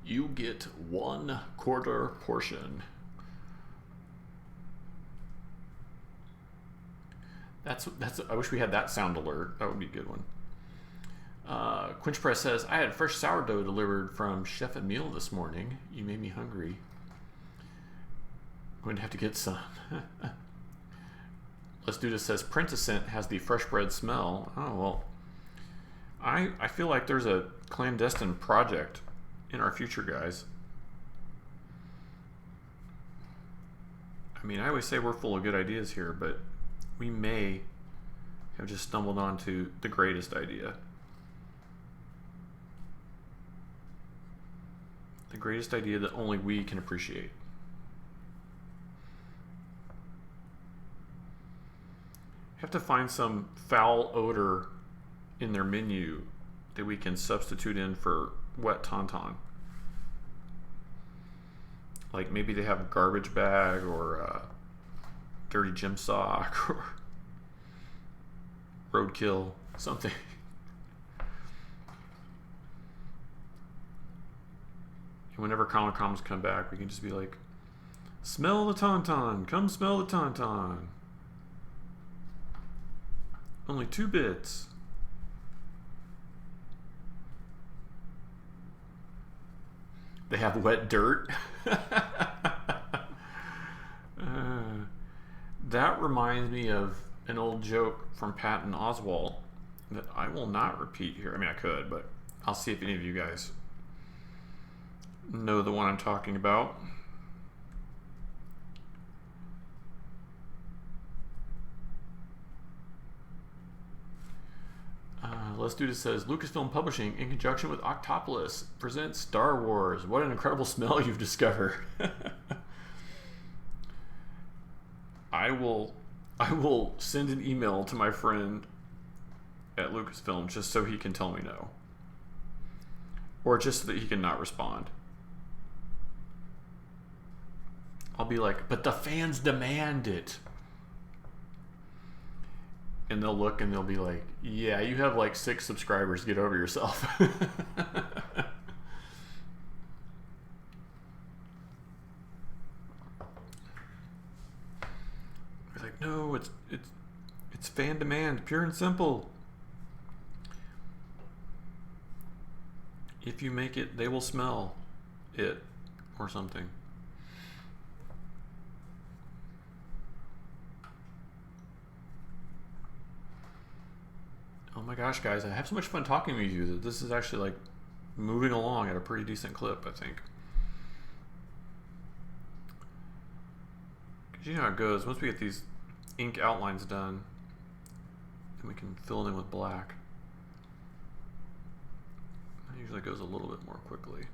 You get 1/4 portion. That's. I wish we had that sound alert. That would be a good one. Quinch Press says, I had fresh sourdough delivered from Chef Emile this morning. You made me hungry. I'm going to have to get some. Let's Do This says, Princesscent has the fresh bread smell. Oh, well. I feel like there's a clandestine project in our future, guys. I mean, I always say we're full of good ideas here, but we may have just stumbled onto the greatest idea. The greatest idea that only we can appreciate. Have to find some foul odor in their menu that we can substitute in for wet tauntaun. Like maybe they have a garbage bag or a dirty gym sock or roadkill, something. And whenever Comic-Cons come back, we can just be like, smell the tauntaun, come smell the tauntaun. Only 2 bits. They have wet dirt. That reminds me of an old joke from Patton Oswalt that I will not repeat here. I mean, I could, but I'll see if any of you guys know the one I'm talking about. Let's Do This says, Lucasfilm Publishing, in conjunction with Octopolis, presents Star Wars. What an incredible smell you've discovered. I will send an email to my friend at Lucasfilm just so he can tell me no. Or just so that he can not respond. I'll be like, but the fans demand it. And they'll look and they'll be like, yeah, you have like 6 subscribers. Get over yourself. They're like, no, it's fan demand, pure and simple. If you make it, they will smell it or something. Oh my gosh, guys, I have so much fun talking with you that this is actually like moving along at a pretty decent clip, I think. Because you know how it goes. Once we get these ink outlines done, then we can fill it in with black. It usually goes a little bit more quickly.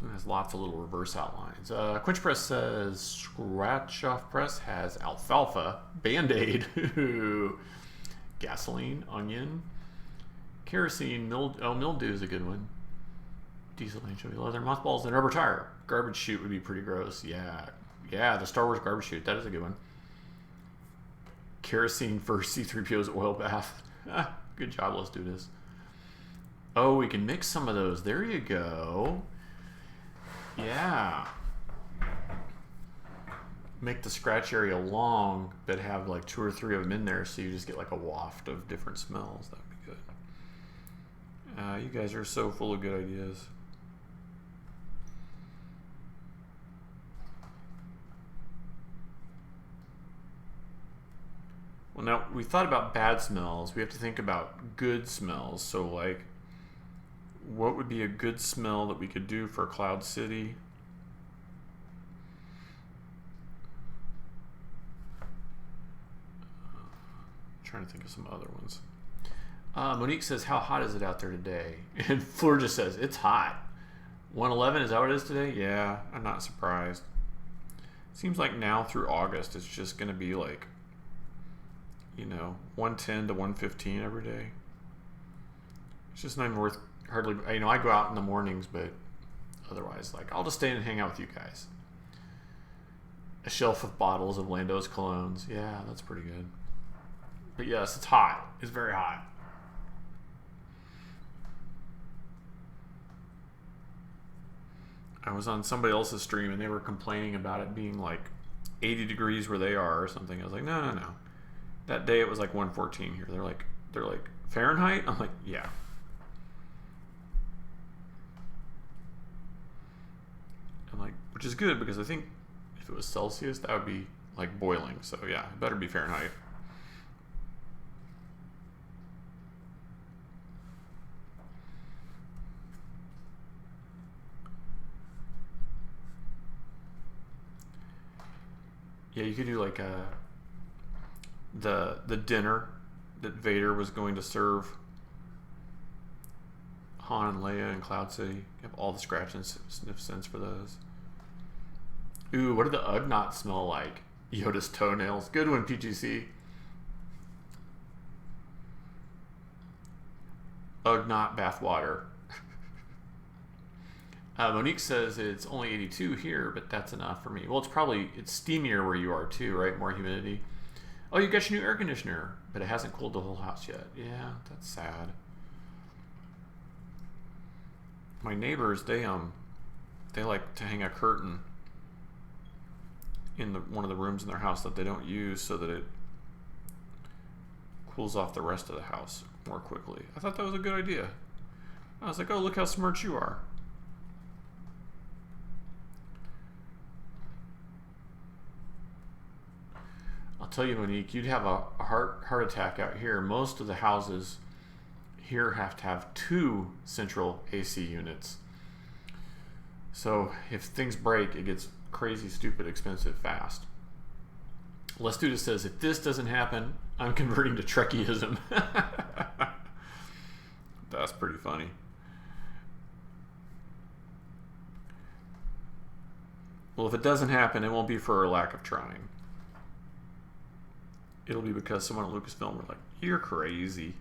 It has lots of little reverse outlines. Quinch Press says, Scratch Off Press has alfalfa, Band-Aid, gasoline, onion, kerosene, mildew is a good one, diesel anchovy, leather, mothballs, and rubber tire. Garbage chute would be pretty gross. Yeah, the Star Wars garbage chute, that is a good one. Kerosene for C-3PO's oil bath. Good job, Let's Do This. Oh, we can mix some of those. There you go. Yeah. Make the scratch area long, but have like 2 or 3 of them in there, so you just get like a waft of different smells. That would be good. You guys are so full of good ideas. Well, now we thought about bad smells. We have to think about good smells. So, like, what would be a good smell that we could do for Cloud City? Trying to think of some other ones. Monique says, how hot is it out there today? And Fleur just says, it's hot. 111, is that what it is today? Yeah, I'm not surprised. Seems like now through August, it's just going to be like, 110 to 115 every day. It's just not even worth hardly, I go out in the mornings, but otherwise, like, I'll just stay and hang out with you guys. A shelf of bottles of Lando's colognes. Yeah, that's pretty good. But yes, it's hot. It's very hot. I was on somebody else's stream and they were complaining about it being like 80 degrees where they are or something. I was like, no. That day it was like 114 here. They're like Fahrenheit? I'm like, yeah. I'm like, which is good because I think if it was Celsius, that would be like boiling. So yeah, it better be Fahrenheit. Yeah, you could do like the dinner that Vader was going to serve Han and Leia in Cloud City. You have all the scratch and sniff scents for those. Ooh, what do the Ugnaughts smell like? Yoda's toenails. Good one, PGC. Ugnaught bathwater. Monique says it's only 82 here, but that's enough for me. Well, it's steamier where you are too, right? More humidity. Oh, you got your new air conditioner, but it hasn't cooled the whole house yet. Yeah, that's sad. My neighbors, they like to hang a curtain in one of the rooms in their house that they don't use so that it cools off the rest of the house more quickly. I thought that was a good idea. I was like, oh, look how smart you are. I'll tell you, Monique, you'd have a heart attack out here. Most of the houses here have to have 2 central AC units. So if things break, it gets crazy, stupid, expensive, fast. Les Duda says, if this doesn't happen, I'm converting to Trekkiism. That's pretty funny. Well, if it doesn't happen, it won't be for a lack of trying. It'll be because someone at Lucasfilm were like, you're crazy.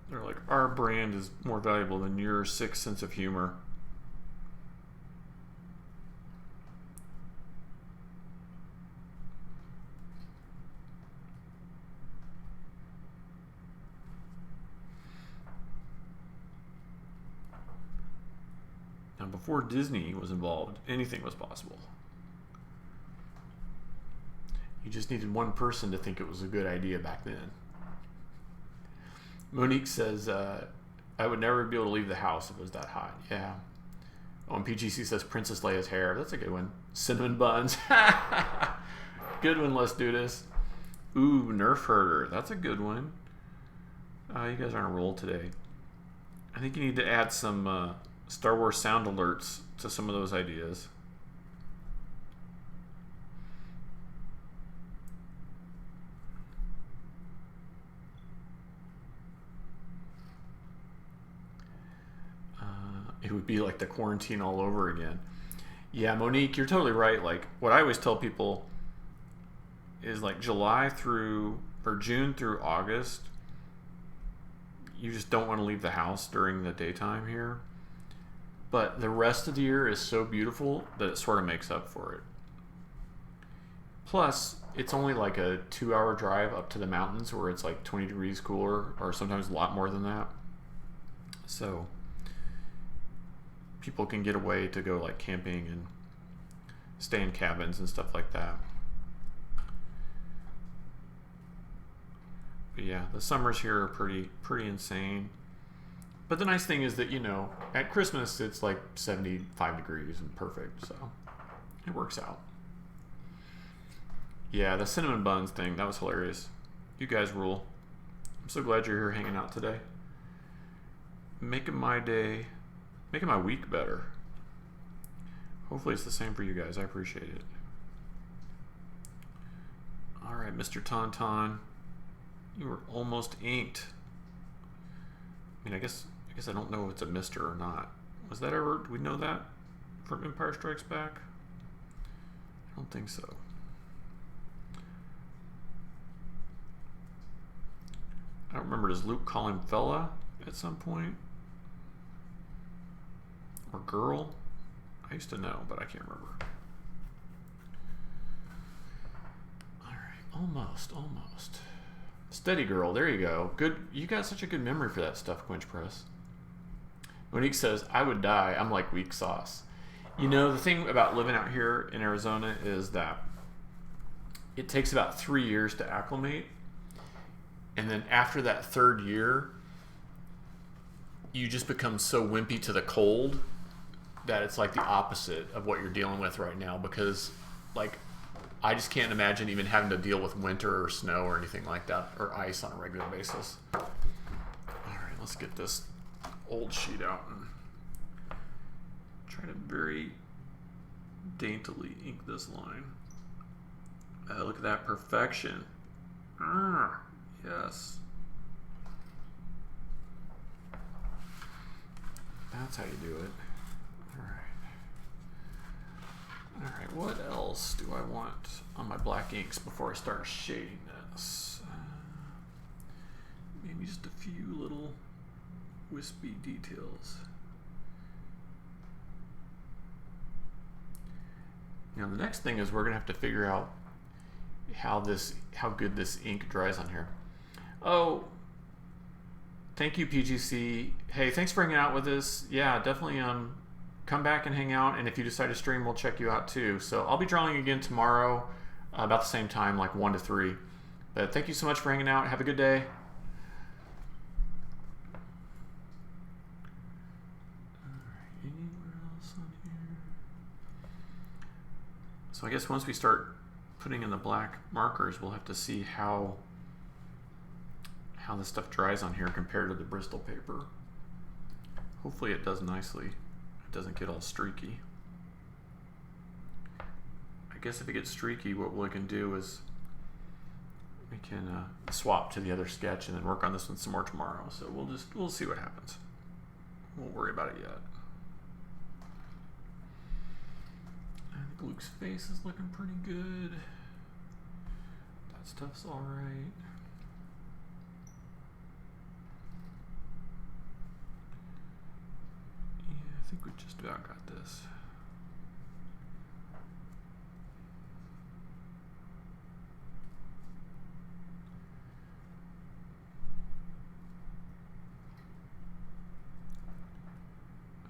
They're like, our brand is more valuable than your sick sense of humor. Now, before Disney was involved, anything was possible. You just needed one person to think it was a good idea back then. Monique says, I would never be able to leave the house if it was that hot. Yeah. Oh, and PGC says Princess Leia's hair. That's a good one. Cinnamon buns. Good one, let's do this. Ooh, Nerf herder. That's a good one. You guys are on a roll today. I think you need to add some Star Wars sound alerts to some of those ideas. It would be like the quarantine all over again. Yeah, Monique, you're totally right. Like, what I always tell people is like June through August, you just don't want to leave the house during the daytime here. But the rest of the year is so beautiful that it sort of makes up for it. Plus, it's only like a 2-hour drive up to the mountains where it's like 20 degrees cooler, or sometimes a lot more than that. So people can get away to go like camping and stay in cabins and stuff like that. But yeah, the summers here are pretty insane. But the nice thing is that, at Christmas it's like 75 degrees and perfect, so it works out. Yeah, the cinnamon buns thing, that was hilarious. You guys rule. I'm so glad you're here hanging out today. Making my day, making my week better. Hopefully it's the same for you guys. I appreciate it. All right, Mr. Tauntaun, you were almost inked. I mean, I guess I don't know if it's a Mr. or not. Was that ever? Do we know that from Empire Strikes Back? I don't think so. I don't remember. Does Luke call him fella at some point? Or girl? I used to know, but I can't remember. Almost. Steady girl, there you go. Good, you got such a good memory for that stuff, Quench Press. Monique says, I would die. I'm like weak sauce. You know, the thing about living out here in Arizona is that it takes about 3 years to acclimate. And then after that third year, you just become so wimpy to the cold that it's like the opposite of what you're dealing with right now, because like I just can't imagine even having to deal with winter or snow or anything like that, or ice on a regular basis. All right, let's get this old sheet out and try to very daintily ink this line. Look at that perfection. Yes. That's how you do it. All right, what else do I want on my black inks before I start shading this? Maybe just a few little wispy details. Now the next thing is we're gonna have to figure out how good this ink dries on here. Oh, thank you, PGC. Hey, thanks for hanging out with us. Yeah, definitely come back and hang out, and if you decide to stream, we'll check you out too. So I'll be drawing again tomorrow about the same time, like 1 to 3. But thank you so much for hanging out. Have a good day. Alright, anywhere else on here? So I guess once we start putting in the black markers, we'll have to see how this stuff dries on here compared to the Bristol paper. Hopefully it does nicely. Doesn't get all streaky. I guess if it gets streaky, what we can do is we can swap to the other sketch and then work on this one some more tomorrow. So we'll see what happens. We won't worry about it yet. I think Luke's face is looking pretty good. That stuff's all right. I think we just about got this.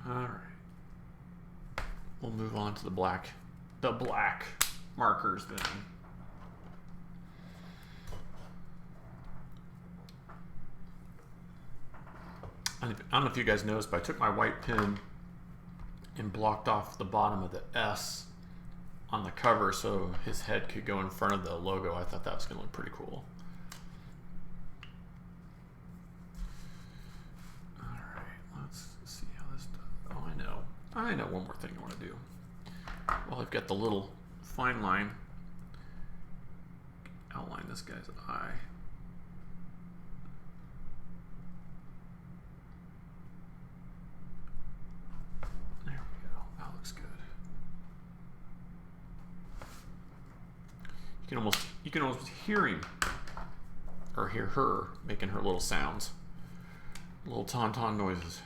All right. We'll move on to the black markers then. I don't know if you guys noticed, but I took my white pen and blocked off the bottom of the S on the cover so his head could go in front of the logo. I thought that was going to look pretty cool. All right, let's see how this does. Oh, I know one more thing I want to do. Well, I've got the little fine line. Outline this guy's eye. You can almost hear him, or hear her making her little sounds, little tauntaun noises.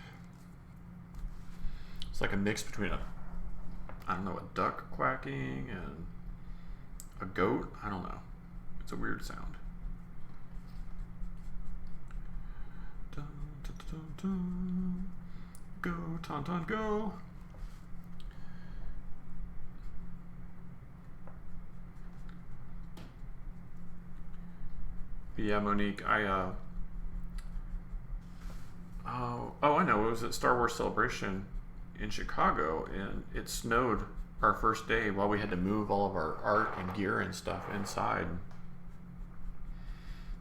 It's like a mix between a duck quacking and a goat. I don't know. It's a weird sound. Dun, dun, dun, dun. Go, tauntaun, go. Yeah, Monique, I know. It was at Star Wars Celebration in Chicago, and it snowed our first day, while we had to move all of our art and gear and stuff inside,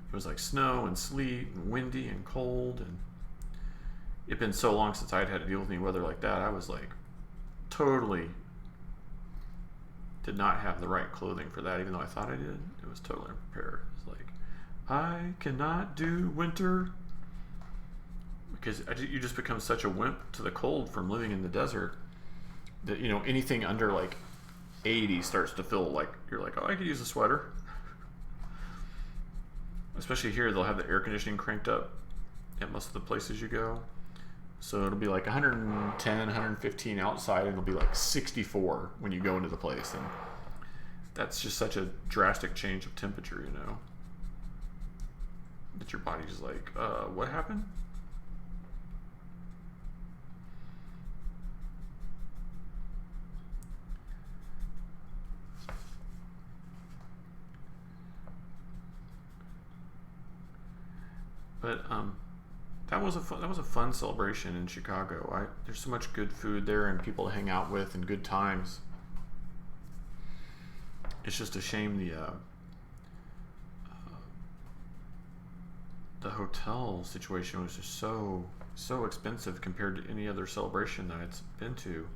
it was like snow and sleet and windy and cold, and it'd been so long since I'd had to deal with any weather like that. I was like totally did not have the right clothing for that, even though I thought I did. It was totally unprepared. It was like, I cannot do winter, because you just become such a wimp to the cold from living in the desert that, you know, anything under like 80 starts to feel like you're like, oh, I could use a sweater. Especially here, they'll have the air conditioning cranked up at most of the places you go. So it'll be like 110, 115 outside, and it'll be like 64 when you go into the place. And that's just such a drastic change of temperature, you know, that your body's like, what happened? But that was a fun celebration in Chicago. There's so much good food there and people to hang out with and good times. It's just a shame the hotel situation was just so expensive compared to any other celebration that I'd been to.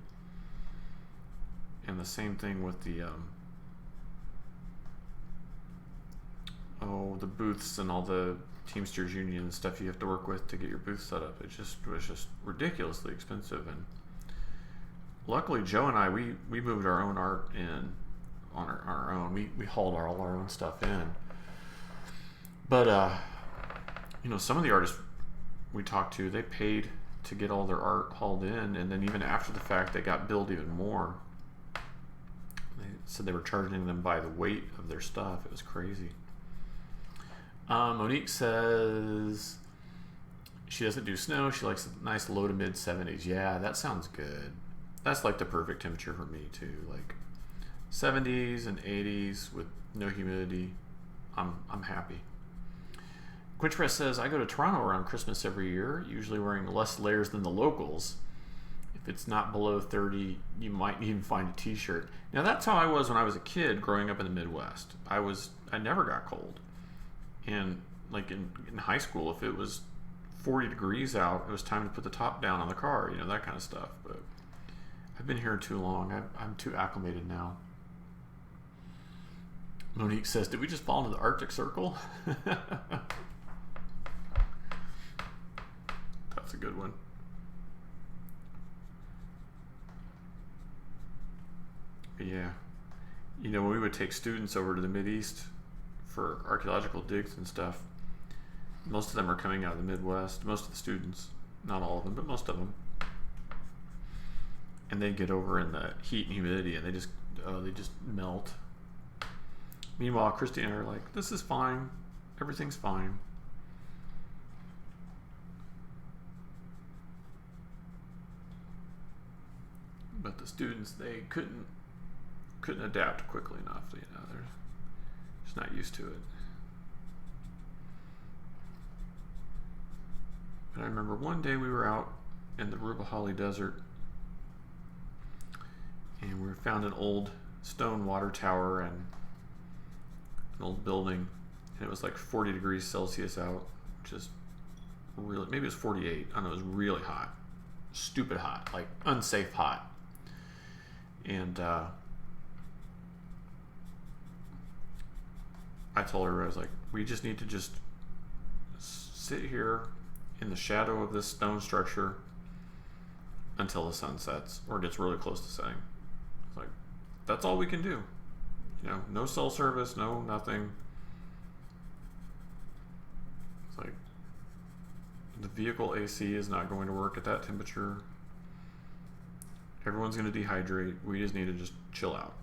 And the same thing with the the booths and all the Teamsters Union and stuff you have to work with to get your booth set up. It was just ridiculously expensive. And luckily Joe and I, we moved our own art in on our own. We hauled all our own stuff in. But you know, some of the artists we talked to, they paid to get all their art hauled in, and then even after the fact they got billed even more. They said they were charging them by the weight of their stuff. It was crazy. Monique says she doesn't do snow. She likes a nice low to mid 70s. Yeah, that sounds good. That's like the perfect temperature for me too. Like 70s and 80s with no humidity. I'm happy. Quinch Press says, I go to Toronto around Christmas every year, usually wearing less layers than the locals. If it's not below 30, you might even find a t-shirt. Now that's how I was when I was a kid growing up in the Midwest. I never got cold. And like in high school, if it was 40 degrees out, it was time to put the top down on the car, you know, that kind of stuff. But I've been here too long. I'm too acclimated now. Monique says, did we just fall into the Arctic Circle? That's a good one. But yeah, you know, when we would take students over to the Mideast for archaeological digs and stuff, most of them are coming out of the Midwest. Most of the students, not all of them, but most of them. And they get over in the heat and humidity, and they just melt. Meanwhile, Christy and I are like, this is fine. Everything's fine. But the students, they couldn't adapt quickly enough. You know, they're just not used to it. But I remember one day we were out in the Rubahali Desert, and we found an old stone water tower and an old building, and it was like 40 degrees Celsius out, which is really, maybe it was 48. I don't know, it was really hot. Stupid hot, like unsafe hot. And I told her, I was like, we just need to just sit here in the shadow of this stone structure until the sun sets or gets really close to setting. It's like, that's all we can do. You know, no cell service, no nothing. It's like, the vehicle AC is not going to work at that temperature. Everyone's going to dehydrate. We just need to just chill out.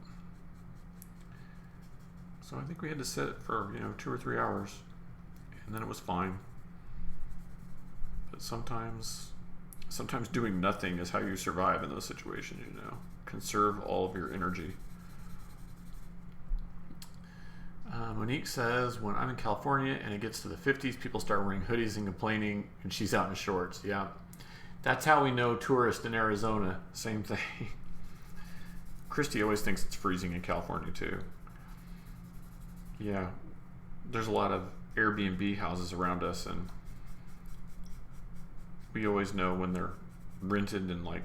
So I think we had to sit for, 2 or 3 hours, and then it was fine. But sometimes doing nothing is how you survive in those situations, Conserve all of your energy. Monique says, when I'm in California and it gets to the 50s, people start wearing hoodies and complaining, and she's out in shorts. Yeah. That's how we know tourists in Arizona. Same thing. Christy always thinks it's freezing in California too. Yeah, there's a lot of Airbnb houses around us, and we always know when they're rented in like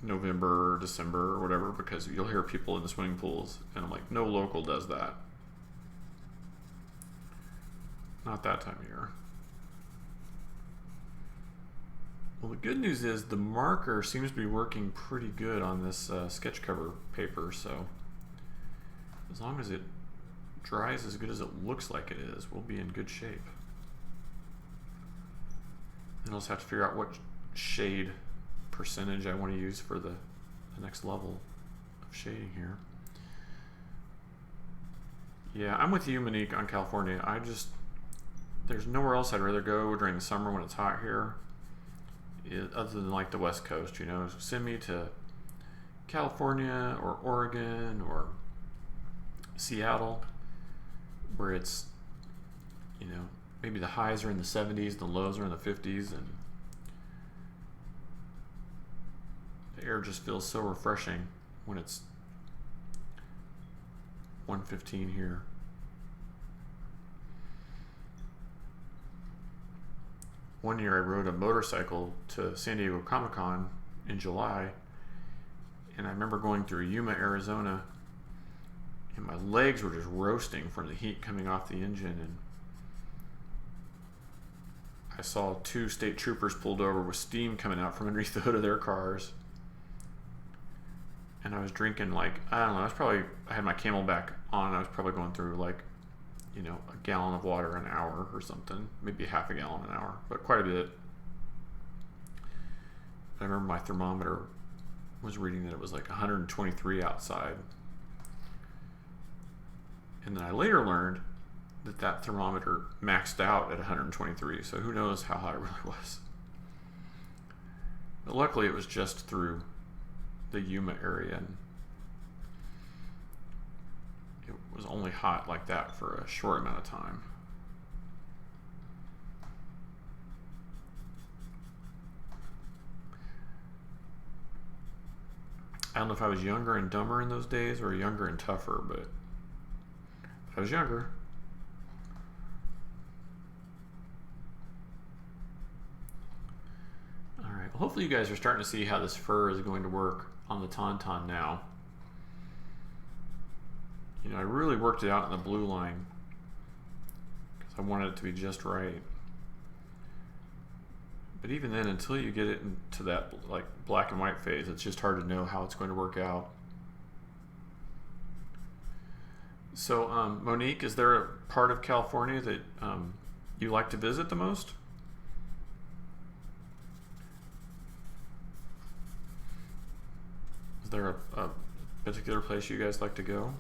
November or December or whatever, because you'll hear people in the swimming pools, and I'm like, no local does that. Not that time of year. Well, the good news is the marker seems to be working pretty good on this sketch cover paper, so as long as it dries as good as it looks like it is, we'll be in good shape. And I'll just have to figure out what shade percentage I want to use for the next level of shading here. Yeah, I'm with you, Monique, on California. There's nowhere else I'd rather go during the summer when it's hot here, other than like the West Coast, you know. Send me to California or Oregon or Seattle, where it's, you know, maybe the highs are in the 70s, the lows are in the 50s, and the air just feels so refreshing when it's 115 here. One year I rode a motorcycle to San Diego Comic-Con in July, and I remember going through Yuma, Arizona, and my legs were just roasting from the heat coming off the engine, and I saw 2 state troopers pulled over with steam coming out from underneath the hood of their cars. And I was drinking like, I don't know, I had my Camelback on, I was probably going through like, you know, a gallon of water an hour or something, maybe half a gallon an hour, but quite a bit. I remember my thermometer was reading that it was like 123 outside. And then I later learned that thermometer maxed out at 123, so who knows how hot it really was. But luckily it was just through the Yuma area, and it was only hot like that for a short amount of time. I don't know if I was younger and dumber in those days or younger and tougher, but I was younger. Alright, well, hopefully you guys are starting to see how this fur is going to work on the Tauntaun now. You know, I really worked it out in the blue line because I wanted it to be just right. But even then, until you get it into that like black and white phase, it's just hard to know how it's going to work out. So, Monique, is there a part of California that you like to visit the most? Is there a particular place you guys like to go?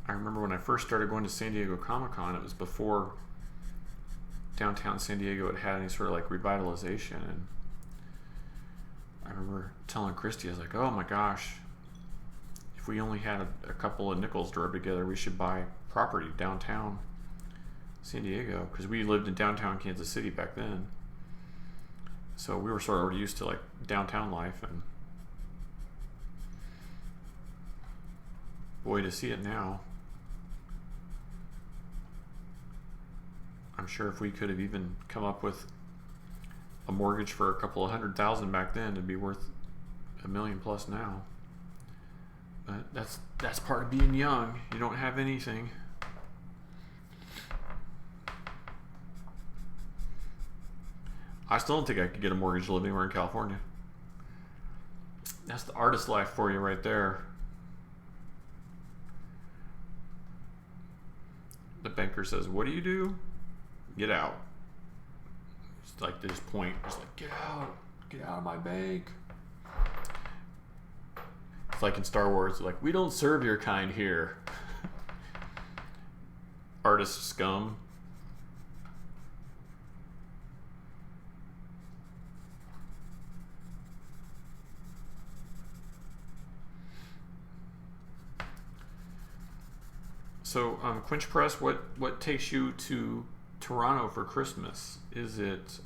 I remember when I first started going to San Diego Comic-Con, it was before downtown San Diego had any sort of like revitalization, and I remember telling Christy, I was like, oh my gosh, if we only had a couple of nickels to rub together, we should buy property downtown San Diego, because we lived in downtown Kansas City back then, so we were sort of already used to like downtown life, and boy, to see it now, I'm sure if we could have even come up with a mortgage for a couple of $100,000 back then, it'd be worth $1 million plus now. But that's part of being young. You don't have anything. I still don't think I could get a mortgage to live anywhere in California. That's the artist life for you right there. The banker says, what do you do? Get out. It's like they just point. It's like, get out of my bank. It's like in Star Wars, like, we don't serve your kind here. Artist scum. So, Quinch Press, what takes you to Toronto for Christmas? Is it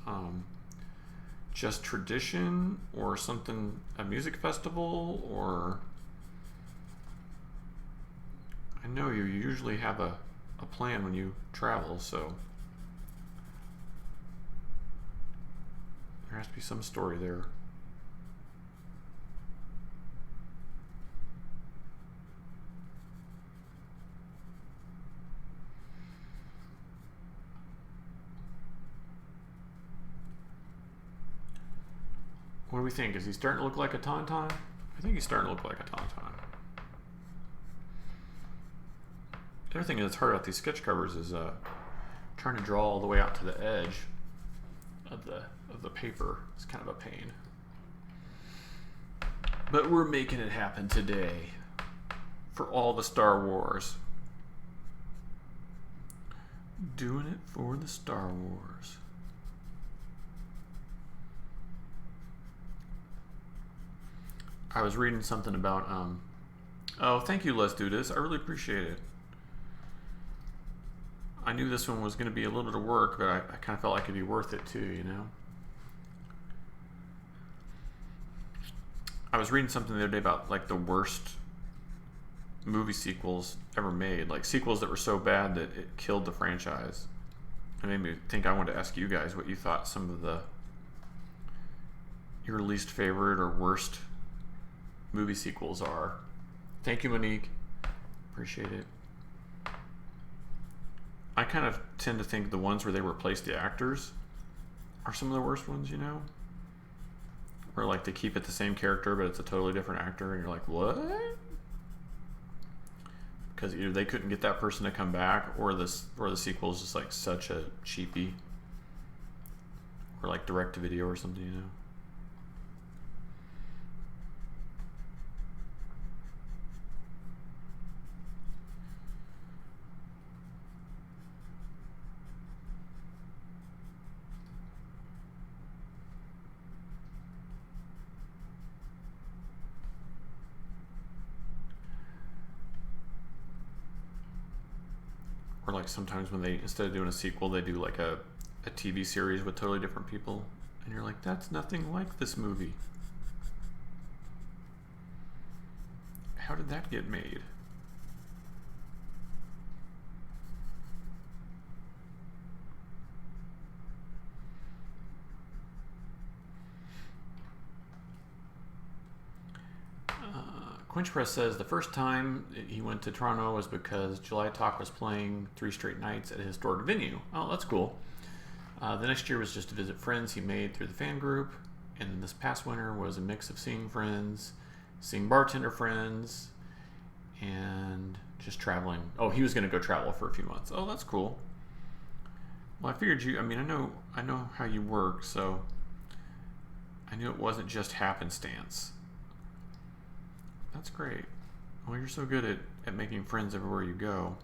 just tradition or something, a music festival, or I know you usually have a plan when you travel, so there has to be some story there. What do we think? Is he starting to look like a Tauntaun? I think he's starting to look like a Tauntaun. The other thing that's hard about these sketch covers is trying to draw all the way out to the edge of the paper. It's kind of a pain. But we're making it happen today for all the Star Wars. Doing it for the Star Wars. I was reading something about, oh, thank you, Let's Do This. I really appreciate it. I knew this one was going to be a little bit of work, but I kind of felt like it'd be worth it too, you know? I was reading something the other day about like the worst movie sequels ever made, like sequels that were so bad that it killed the franchise. It made me think I wanted to ask you guys what you thought some of your least favorite or worst movie sequels are. Thank you, Monique. Appreciate it. I kind of tend to think the ones where they replace the actors are some of the worst ones, you know? Where like they keep it the same character, but it's a totally different actor, and you're like, what? Because either they couldn't get that person to come back, or the sequel is just like such a cheapie, or like direct to video or something, you know? Or like sometimes when they, instead of doing a sequel, they do like a TV series with totally different people, and you're like, that's nothing like this movie. How did that get made? Quench Press says the first time he went to Toronto was because July Talk was playing 3 straight nights at a historic venue. Oh, that's cool. The next year was just to visit friends he made through the fan group. And then this past winter was a mix of seeing friends, seeing bartender friends, and just traveling. Oh, he was going to go travel for a few months. Oh, that's cool. Well, I figured I know how you work, so I knew it wasn't just happenstance. That's great. Well, you're so good at making friends everywhere you go.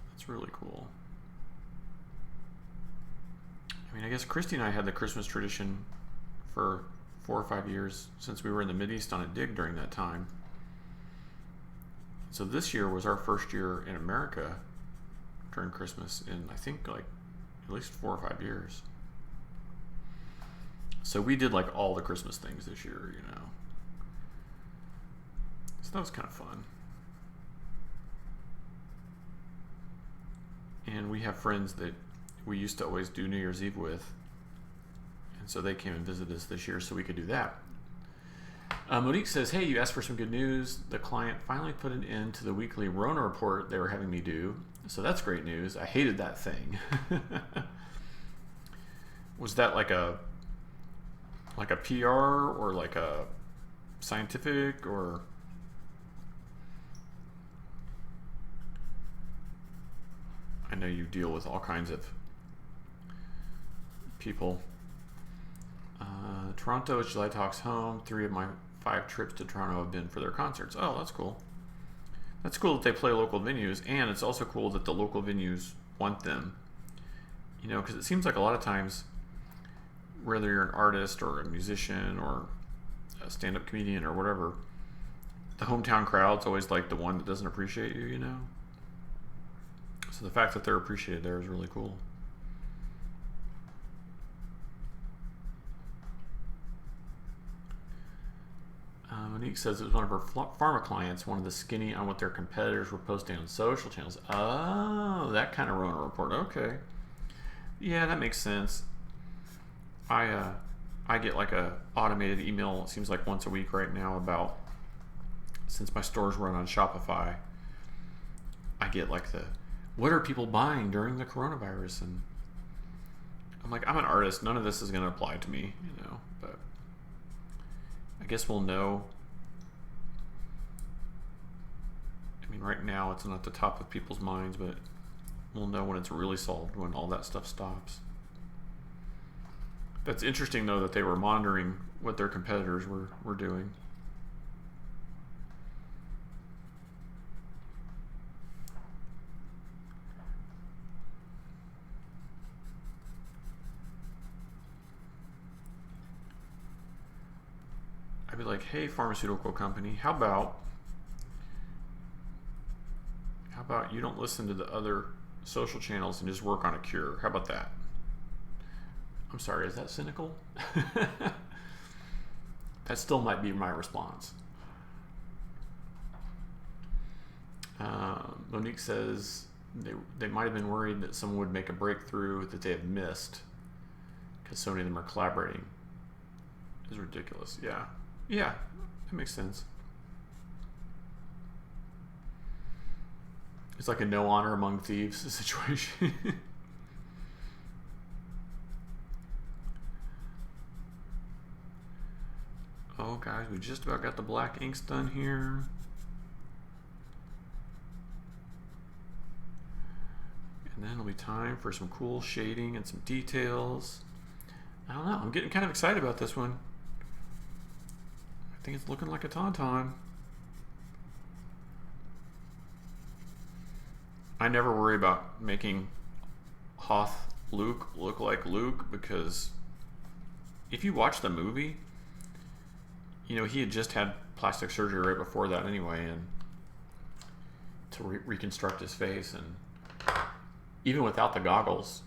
That's really cool. I mean, I guess Christy and I had the Christmas tradition for 4 or 5 years since we were in the Mideast on a dig during that time. So this year was our first year in America during Christmas in, I think, like at least 4 or 5 years. So we did like all the Christmas things this year, you know. So that was kind of fun. And we have friends that we used to always do New Year's Eve with. And so they came and visited us this year so we could do that. Monique says, hey, you asked for some good news. The client finally put an end to the weekly Rona report they were having me do. So that's great news. I hated that thing. Was that like a PR or like a scientific or... I know you deal with all kinds of people. Toronto is July Talk's home. 3 of my 5 trips to Toronto have been for their concerts. Oh, that's cool. That's cool that they play local venues, and it's also cool that the local venues want them. You know, because it seems like a lot of times, whether you're an artist or a musician or a stand-up comedian or whatever, the hometown crowd's always like the one that doesn't appreciate you, you know? So the fact that they're appreciated there is really cool. Monique says it was one of her pharma clients, one of the skinny on what their competitors were posting on social channels. Oh, that kind of Rona report. Okay. Yeah, that makes sense. I get like a automated email, it seems like once a week right now, about, since my stores run on Shopify, I get like the, what are people buying during the coronavirus? And I'm like, I'm an artist, none of this is going to apply to me, you know, but I guess we'll know. I mean, right now it's not at the top of people's minds, but we'll know when it's really solved, when all that stuff stops. That's interesting, though, that they were monitoring what their competitors were doing. I'd be like, hey, pharmaceutical company, how about you don't listen to the other social channels and just work on a cure? How about that? I'm sorry, is that cynical? That still might be my response. Monique says they might have been worried that someone would make a breakthrough that they have missed because so many of them are collaborating. It's ridiculous. Yeah, that makes sense. It's like a no honor among thieves situation. Oh, guys, we just about got the black inks done here. And then it'll be time for some cool shading and some details. I don't know, I'm getting kind of excited about this one. I think it's looking like a Tauntaun. I never worry about making Hoth Luke look like Luke, because if you watch the movie, you know, he had just had plastic surgery right before that anyway, and to reconstruct his face, and even without the goggles,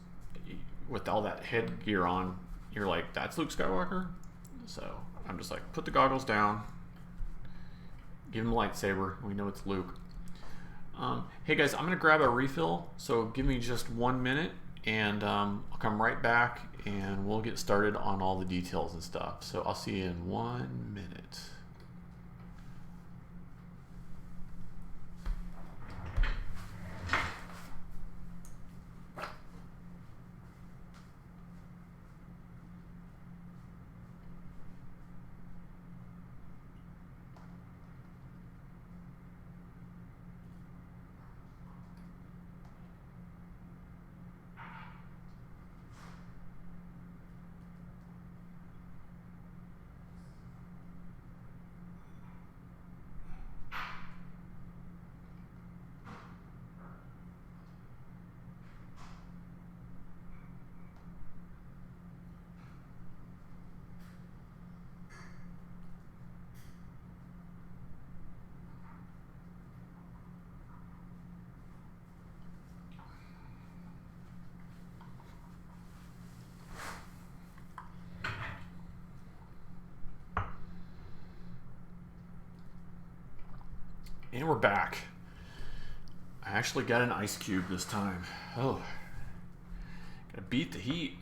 with all that headgear on, you're like, that's Luke Skywalker? So I'm just like, put the goggles down, give him a lightsaber, we know it's Luke. Hey guys, I'm gonna grab a refill, so give me just 1 minute, and I'll come right back and we'll get started on all the details and stuff. So I'll see you in 1 minute. And we're back. I actually got an ice cube this time. Oh, gotta beat the heat.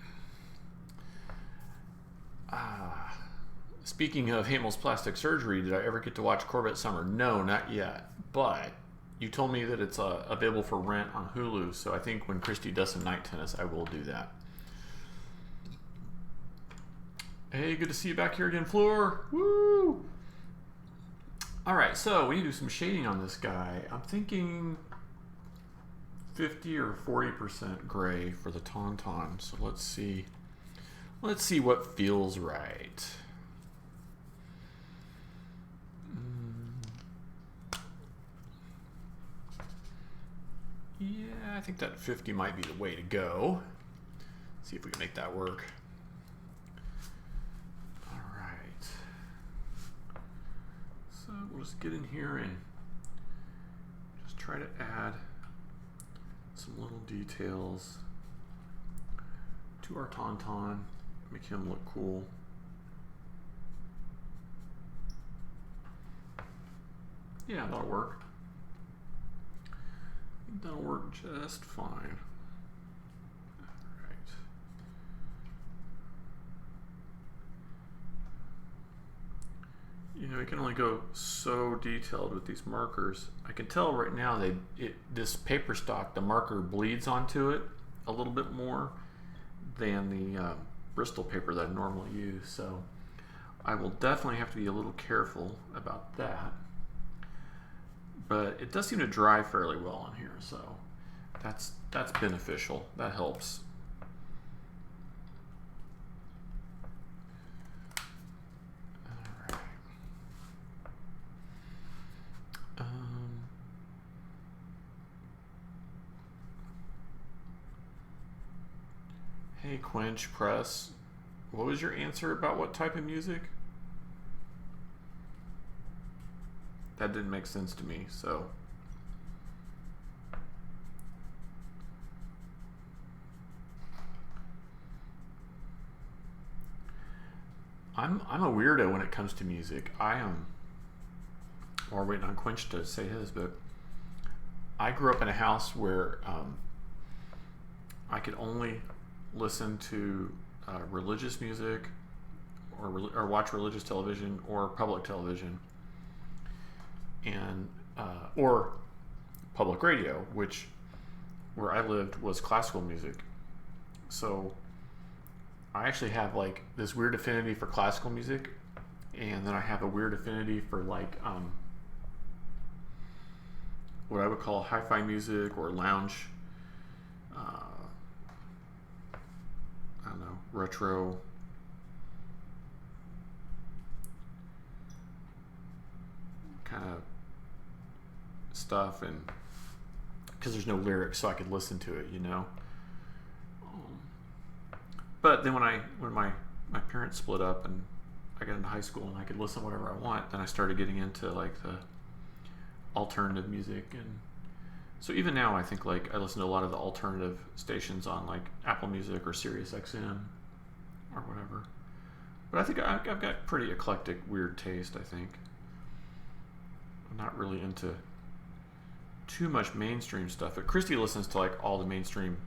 Speaking of Hamel's plastic surgery, did I ever get to watch Corvette Summer? No, not yet. But you told me that it's available for rent on Hulu, so I think when Christy does some night tennis, I will do that. Hey, good to see you back here again, Floor. Woo! All right, so we need to do some shading on this guy. I'm thinking 50 or 40% gray for the Tauntaun. So let's see. Let's see what feels right. Yeah, I think that 50 might be the way to go. See if we can make that work. We'll just get in here and just try to add some little details to our Tauntaun, make him look cool. Yeah, that'll work. That'll work just fine. Alright. You know, you can only go so detailed with these markers. I can tell right now this paper stock, the marker bleeds onto it a little bit more than the Bristol paper that I normally use. So I will definitely have to be a little careful about that. But it does seem to dry fairly well on here, so that's beneficial. That helps. All right. Hey, Quench Press, what was your answer about what type of music? That didn't make sense to me, so. I'm a weirdo when it comes to music. I am, or waiting on Quench to say his, but I grew up in a house where I could only listen to religious music or watch religious television or public television. And or public radio, which where I lived was classical music. So I actually have like this weird affinity for classical music, and then I have a weird affinity for like what I would call hi-fi music or lounge, I don't know, retro. Kind of stuff, and because there's no lyrics, so I could listen to it, you know. But then when my parents split up and I got into high school and I could listen to whatever I want, then I started getting into like the alternative music. And so even now I think like I listen to a lot of the alternative stations on like Apple Music or Sirius XM or whatever. But I think I've got pretty eclectic, weird taste, I think. I'm not really into too much mainstream stuff, but Christy listens to like all the mainstream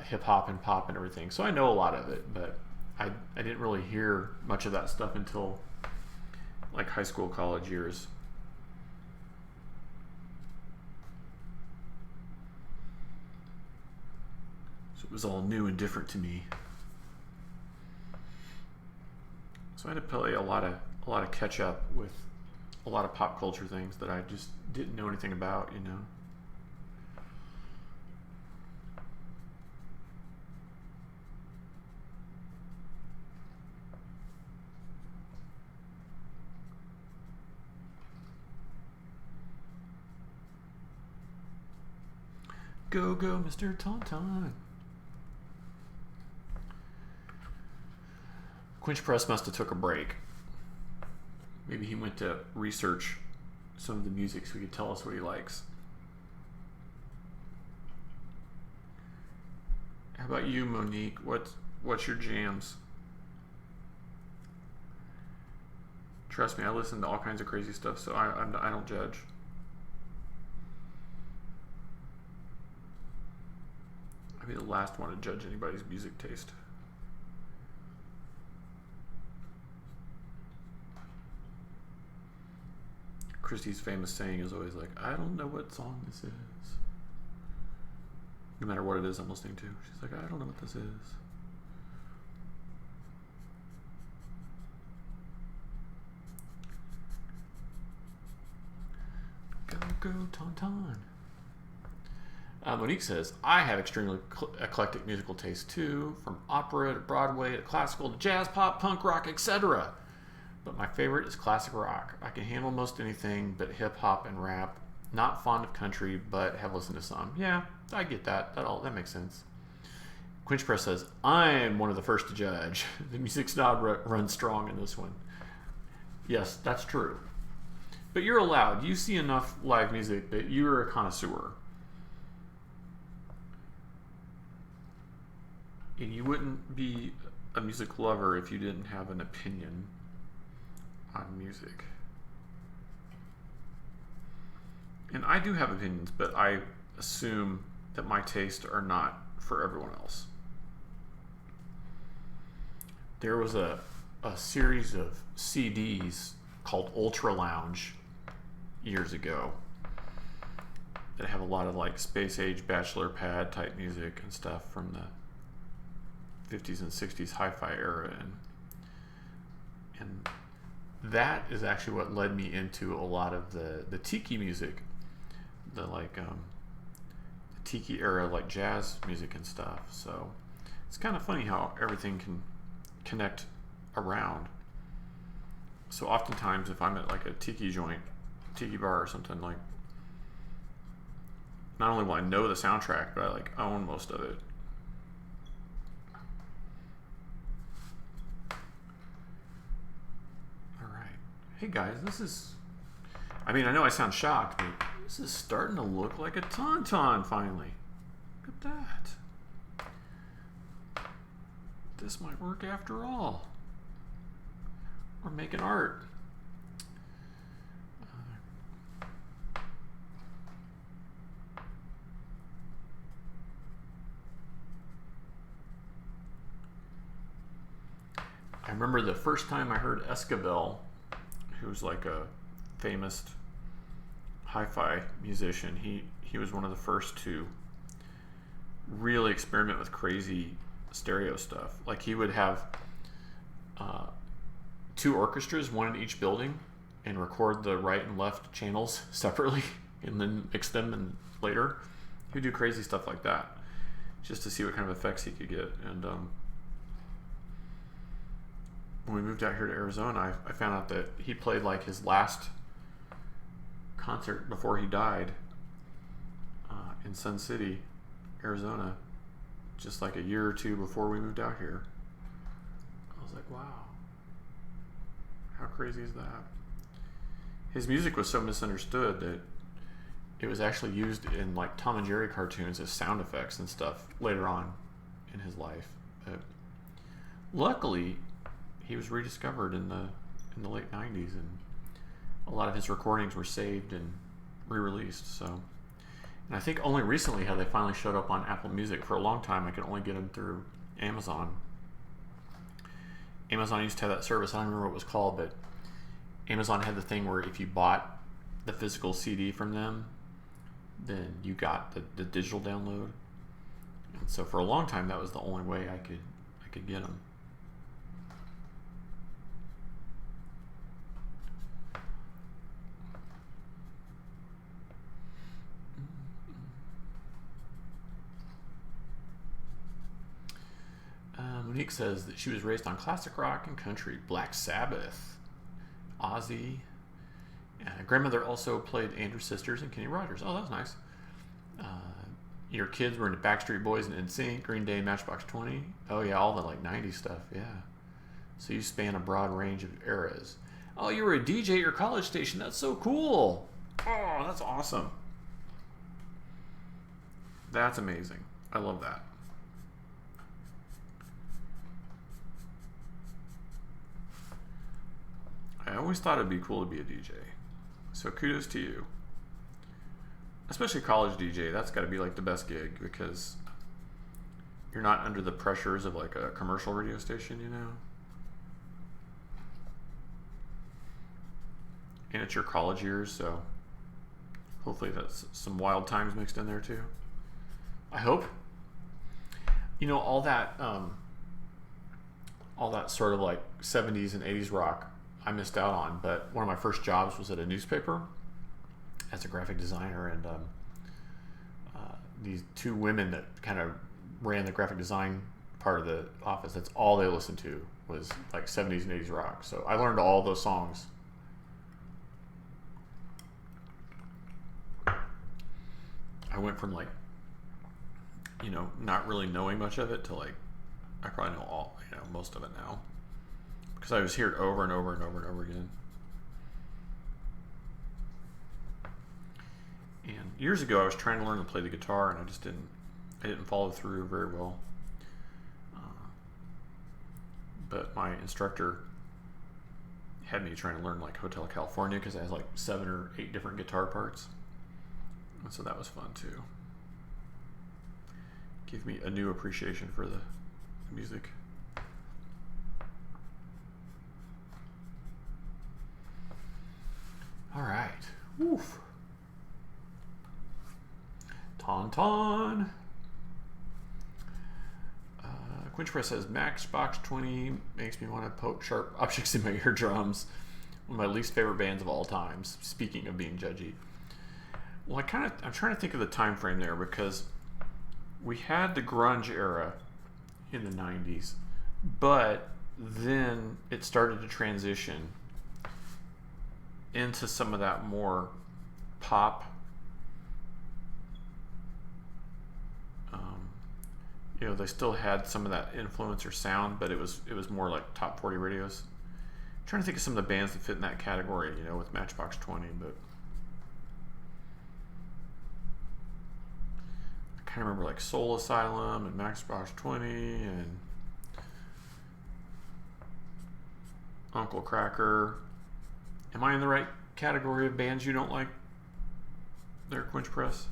hip hop and pop and everything, so I know a lot of it, but I didn't really hear much of that stuff until like high school, college years. So it was all new and different to me. So I had to play a lot of catch up with a lot of pop culture things that I just didn't know anything about, you know. Go, go, Mr. Tauntaun. Quench Press must have took a break. Maybe he went to research some of the music so he could tell us what he likes. How about you, Monique? What's your jams? Trust me, I listen to all kinds of crazy stuff, so I don't judge. I'd be the last one to judge anybody's music taste. Christy's famous saying is always like, I don't know what song this is. No matter what it is I'm listening to. She's like, I don't know what this is. Go, go, Tauntaun. Monique says, I have extremely eclectic musical taste too, from opera to Broadway to classical to jazz, pop, punk, rock, etc. But my favorite is classic rock. I can handle most anything but hip hop and rap. Not fond of country, but have listened to some. Yeah, I get that. That makes sense. Quench Press says, I'm one of the first to judge. The music snob runs strong in this one. Yes, that's true. But you're allowed. You see enough live music that you're a connoisseur. And you wouldn't be a music lover if you didn't have an opinion on music. And I do have opinions, but I assume that my tastes are not for everyone else. There was a series of CDs called Ultra Lounge years ago that have a lot of like space age bachelor pad type music and stuff from the 50s and 60s hi-fi era, and that is actually what led me into a lot of the tiki music, the tiki era, like jazz music and stuff. So it's kind of funny how everything can connect around. So oftentimes if I'm at like a tiki joint, tiki bar or something, like not only will I know the soundtrack, but I like own most of it. All right. Hey guys, this is, I mean, I know I sound shocked, but this is starting to look like a Tauntaun finally. Look at that. This might work after all. We're making art. I remember the first time I heard Esquivel, who's like a famous hi-fi musician. He was one of the first to really experiment with crazy stereo stuff. Like he would have two orchestras, one in each building, and record the right and left channels separately and then mix them and later. He would do crazy stuff like that just to see what kind of effects he could get. And when we moved out here to Arizona, I found out that he played like his last concert before he died in Sun City, Arizona, just like a year or two before we moved out here. I was like, wow, how crazy is that? His music was so misunderstood that it was actually used in like Tom and Jerry cartoons as sound effects and stuff later on in his life. But luckily, he was rediscovered in the late 90s, and a lot of his recordings were saved and re-released. So, and I think only recently have they finally showed up on Apple Music. For a long time I could only get them through Amazon. Amazon used to have that service. I don't remember what it was called, but Amazon had the thing where if you bought the physical CD from them, then you got the digital download. And so for a long time that was the only way I could get them. Monique says that she was raised on classic rock and country, Black Sabbath, Ozzy. Grandmother also played Andrew's Sisters and Kenny Rogers. Oh, that was nice. Your kids were into Backstreet Boys and NSYNC, Green Day, Matchbox 20. Oh yeah, all the like 90s stuff, yeah. So you span a broad range of eras. Oh, you were a DJ at your college station. That's so cool. Oh, that's awesome. That's amazing. I love that. I always thought it'd be cool to be a DJ. So kudos to you. Especially college DJ, that's got to be like the best gig because you're not under the pressures of like a commercial radio station, you know? And it's your college years, so hopefully that's some wild times mixed in there too. I hope. You know, all that sort of like 70s and 80s rock I missed out on, but one of my first jobs was at a newspaper as a graphic designer, and these two women that kind of ran the graphic design part of the office, that's all they listened to was like 70s and 80s rock. So I learned all those songs. I went from like, you know, not really knowing much of it to like, I probably know all, you know, most of it now. Because I was heard over and over and over and over again. And years ago, I was trying to learn to play the guitar, and I didn't follow through very well. but my instructor had me trying to learn like Hotel California because it has like 7 or 8 different guitar parts. And so that was fun too. Give me a new appreciation for the music. All right. Woof. Tauntaun. Quinch Press says Matchbox 20 makes me want to poke sharp objects in my eardrums. One of my least favorite bands of all time. Speaking of being judgy. Well, I'm trying to think of the time frame there because we had the grunge era in the 90s, but then it started to transition into some of that more pop, they still had some of that influencer sound, but it was more like top 40 radios. I'm trying to think of some of the bands that fit in that category, with Matchbox 20, but I kind of remember like Soul Asylum and Matchbox 20 and Uncle Cracker. Am I in the right category of bands you don't like there, Quinch Press?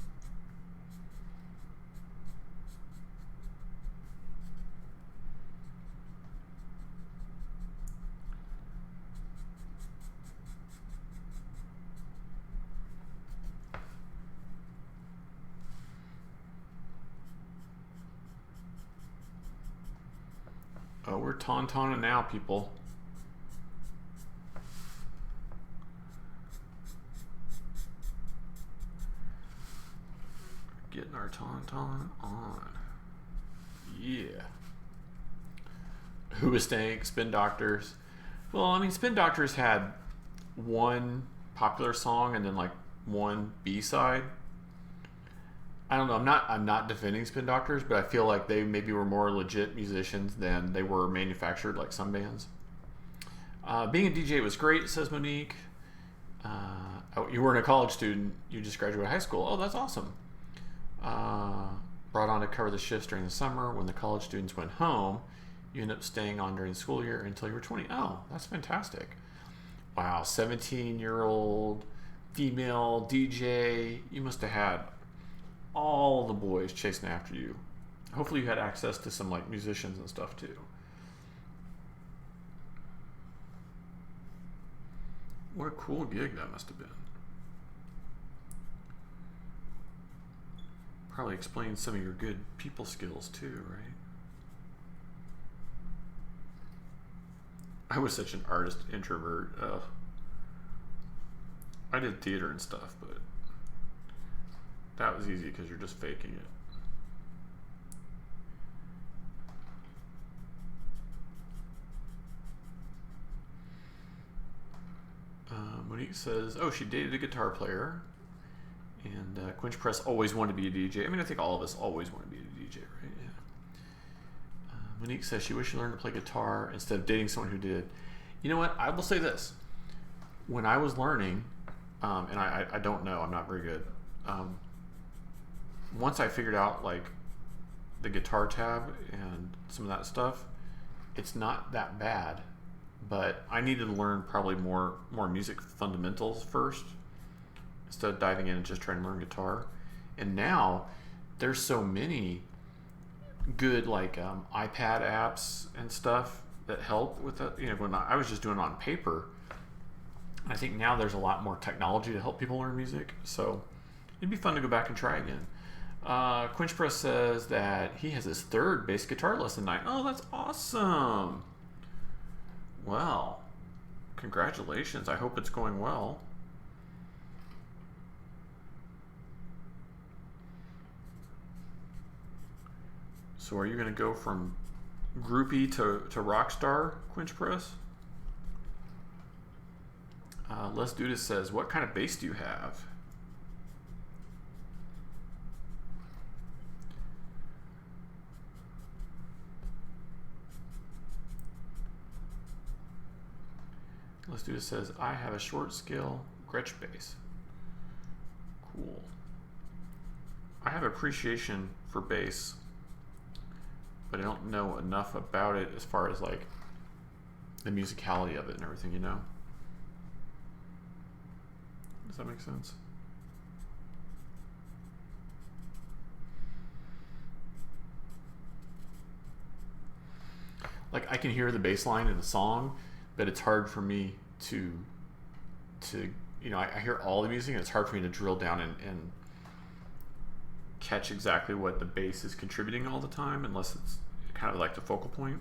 Oh, we're Tauntaun now, people. Getting our Tauntaun on. Yeah. Hoobastank, Spin Doctors. Well, I mean, Spin Doctors had one popular song and then like one B-side. I don't know. I'm not defending Spin Doctors, but I feel like they maybe were more legit musicians than they were manufactured like some bands. Being a DJ was great, says Monique. You weren't a college student. You just graduated high school. Oh, that's awesome. Brought on to cover the shifts during the summer. When the college students went home, you ended up staying on during the school year until you were 20. Oh, that's fantastic. Wow, 17-year-old female DJ. You must have had all the boys chasing after you. Hopefully you had access to some like musicians and stuff too. What a cool gig that must have been. Probably explains some of your good people skills too, right? I was such an artist introvert. I did theater and stuff, but that was easy because you're just faking it. Monique says, oh, she dated a guitar player. And Quinch Press always wanted to be a DJ. I mean, I think all of us always want to be a DJ, right? Yeah. Monique says she wished she learned to play guitar instead of dating someone who did. You know what? I will say this. When I was learning, and I don't know, I'm not very good. Once I figured out like the guitar tab and some of that stuff, it's not that bad. But I needed to learn probably more music fundamentals first, instead of diving in and just trying to learn guitar. And now there's so many good like iPad apps and stuff that help with that. When I was just doing it on paper, I think now there's a lot more technology to help people learn music. So it'd be fun to go back and try again. Quinch Press says that he has his 3rd bass guitar lesson night. Oh, that's awesome. Well, congratulations. I hope it's going well. So are you going to go from groupie to rock star, Quinch Press? Les Dudas says, what kind of bass do you have? Les Dudas says, I have a short scale Gretsch bass. Cool. I have appreciation for bass, but I don't know enough about it as far as like the musicality of it and everything, you know? Does that make sense? Like, I can hear the bass line in the song, but it's hard for me to you know, I hear all the music, and it's hard for me to drill down and catch exactly what the bass is contributing all the time, unless it's kind of like the focal point.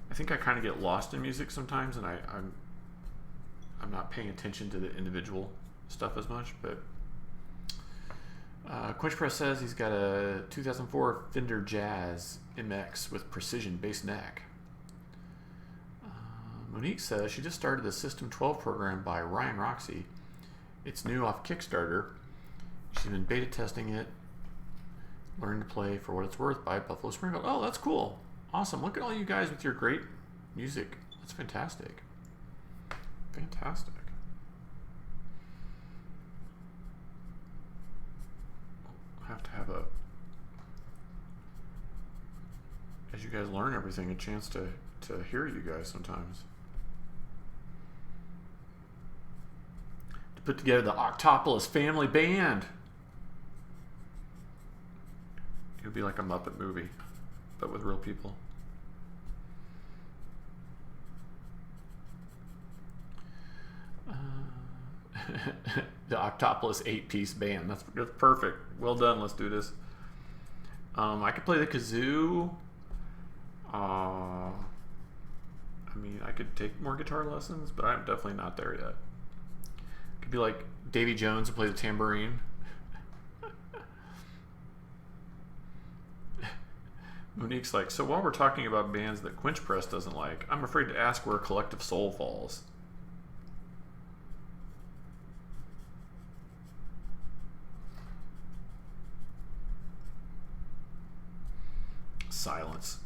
I think I kind of get lost in music sometimes, and I'm not paying attention to the individual stuff as much. But Quench Press says he's got a 2004 Fender Jazz MX with precision bass neck. Monique says she just started the System 12 program by Ryan Roxy. It's new off Kickstarter. She's been beta testing it. Learn to play for what it's worth by Buffalo Springfield. Oh, that's cool. Awesome. Look at all you guys with your great music. That's fantastic. Fantastic. I'll have to have as you guys learn everything, a chance to hear you guys sometimes. To put together the Octopolis family band. It would be like a Muppet movie, but with real people. The Octopolis 8-piece band. That's perfect. Well done. Let's do this. I could play the kazoo. I mean, I could take more guitar lessons, but I'm definitely not there yet. Could be like Davy Jones and play the tambourine. Monique's like, so while we're talking about bands that Quench Press doesn't like, I'm afraid to ask where Collective Soul falls. Silence.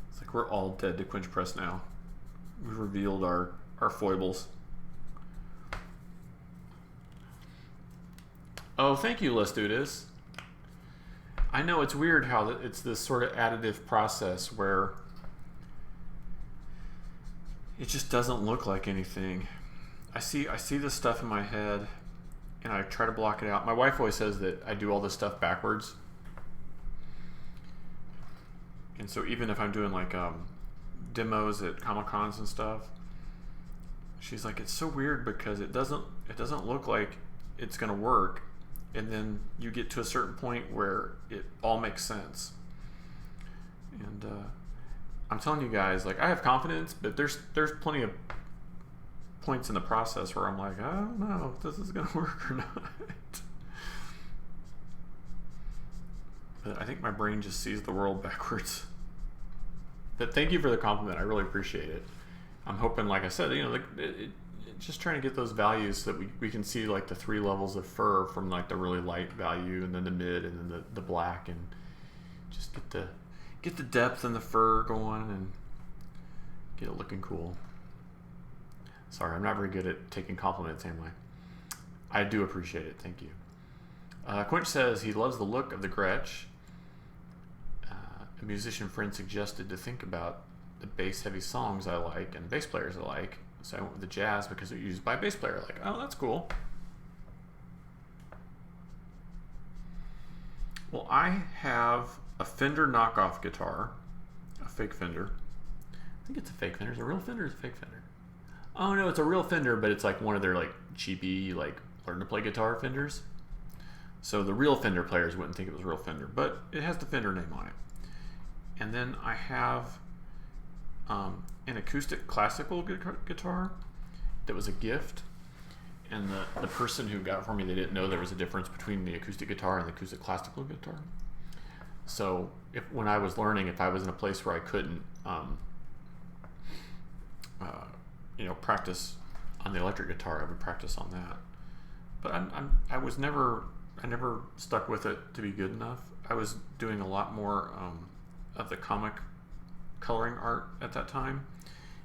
It's like we're all dead to Quench Press now. We've revealed our foibles. Oh, thank you, Let's Do This. I know it's weird how it's this sort of additive process where it just doesn't look like anything. I see this stuff in my head and I try to block it out. My wife always says that I do all this stuff backwards. And so even if I'm doing like demos at Comic-Cons and stuff, she's like, it's so weird because it doesn't look like it's gonna work. And then you get to a certain point where it all makes sense. And I'm telling you guys, like, I have confidence, but there's plenty of points in the process where I'm like, I don't know if this is going to work or not. But I think my brain just sees the world backwards. But thank you for the compliment. I really appreciate it. I'm hoping, like I said, you know, just trying to get those values so that we can see like the 3 levels of fur, from like the really light value and then the mid and then the black, and just get the depth and the fur going and get it looking cool. Sorry, I'm not very good at taking compliments, am I? I do appreciate it. Thank you. Quench says he loves the look of the Gretsch. A musician friend suggested to think about the bass-heavy songs I like and bass players I like. So I went with the jazz because it's used by a bass player. Like, oh, that's cool. Well, I have a Fender knockoff guitar, a fake Fender. I think it's a fake Fender. Is it a real Fender or is it a fake Fender? Oh no, it's a real Fender, but it's like one of their like cheapy, like learn to play guitar Fenders. So the real Fender players wouldn't think it was a real Fender, but it has the Fender name on it. And then I have an acoustic classical guitar that was a gift, and the person who got it for me, they didn't know there was a difference between the acoustic guitar and the acoustic classical guitar. So when I was learning, if I was in a place where I couldn't you know, practice on the electric guitar, I would practice on that. But I never stuck with it to be good enough. I was doing a lot more of the comic coloring art at that time,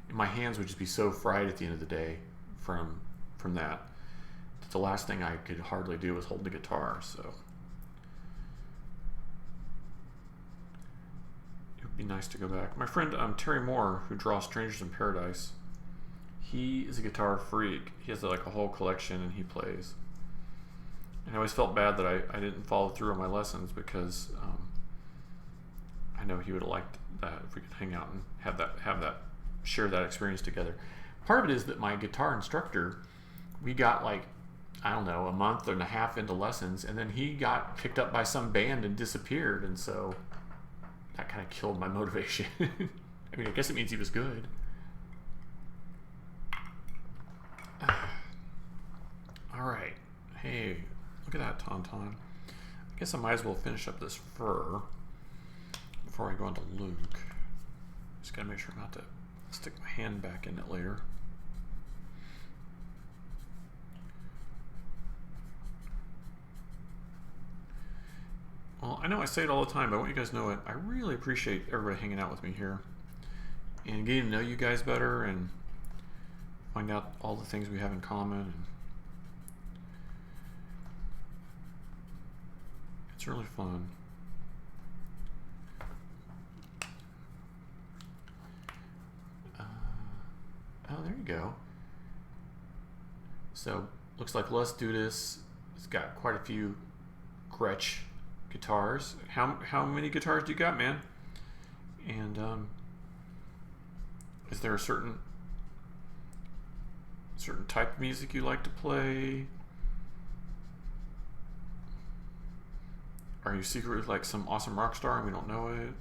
and my hands would just be so fried at the end of the day from that the last thing I could hardly do was hold the guitar. So it would be nice to go back. My friend Terry Moore, who draws Strangers in Paradise, he is a guitar freak. He has like a whole collection and he plays. And I always felt bad that I didn't follow through on my lessons because I know he would have liked that if we could hang out and share that experience together. Part of it is that my guitar instructor, we got like, I don't know, a month and a half into lessons, and then he got picked up by some band and disappeared, and so that kind of killed my motivation. I mean, I guess it means he was good. All right. Hey, look at that Tauntaun. I guess I might as well finish up this fur before I go into Luke. Just gotta make sure not to stick my hand back in it later. Well, I know I say it all the time, but I want you guys to know it. I really appreciate everybody hanging out with me here and getting to know you guys better and find out all the things we have in common. And it's really fun. Oh, there you go. So, looks like Let's Do This has got quite a few Gretsch guitars. How many guitars do you got, man? And is there a certain type of music you like to play? Are you secretly like some awesome rock star and we don't know it?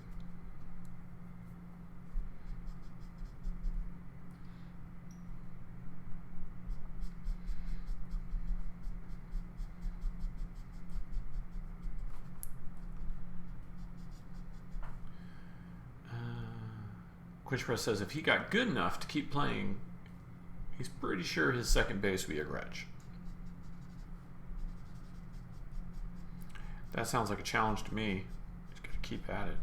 Quinchpress says if he got good enough to keep playing, he's pretty sure his second bass would be a Gretsch. That sounds like a challenge to me. Just gotta keep at it.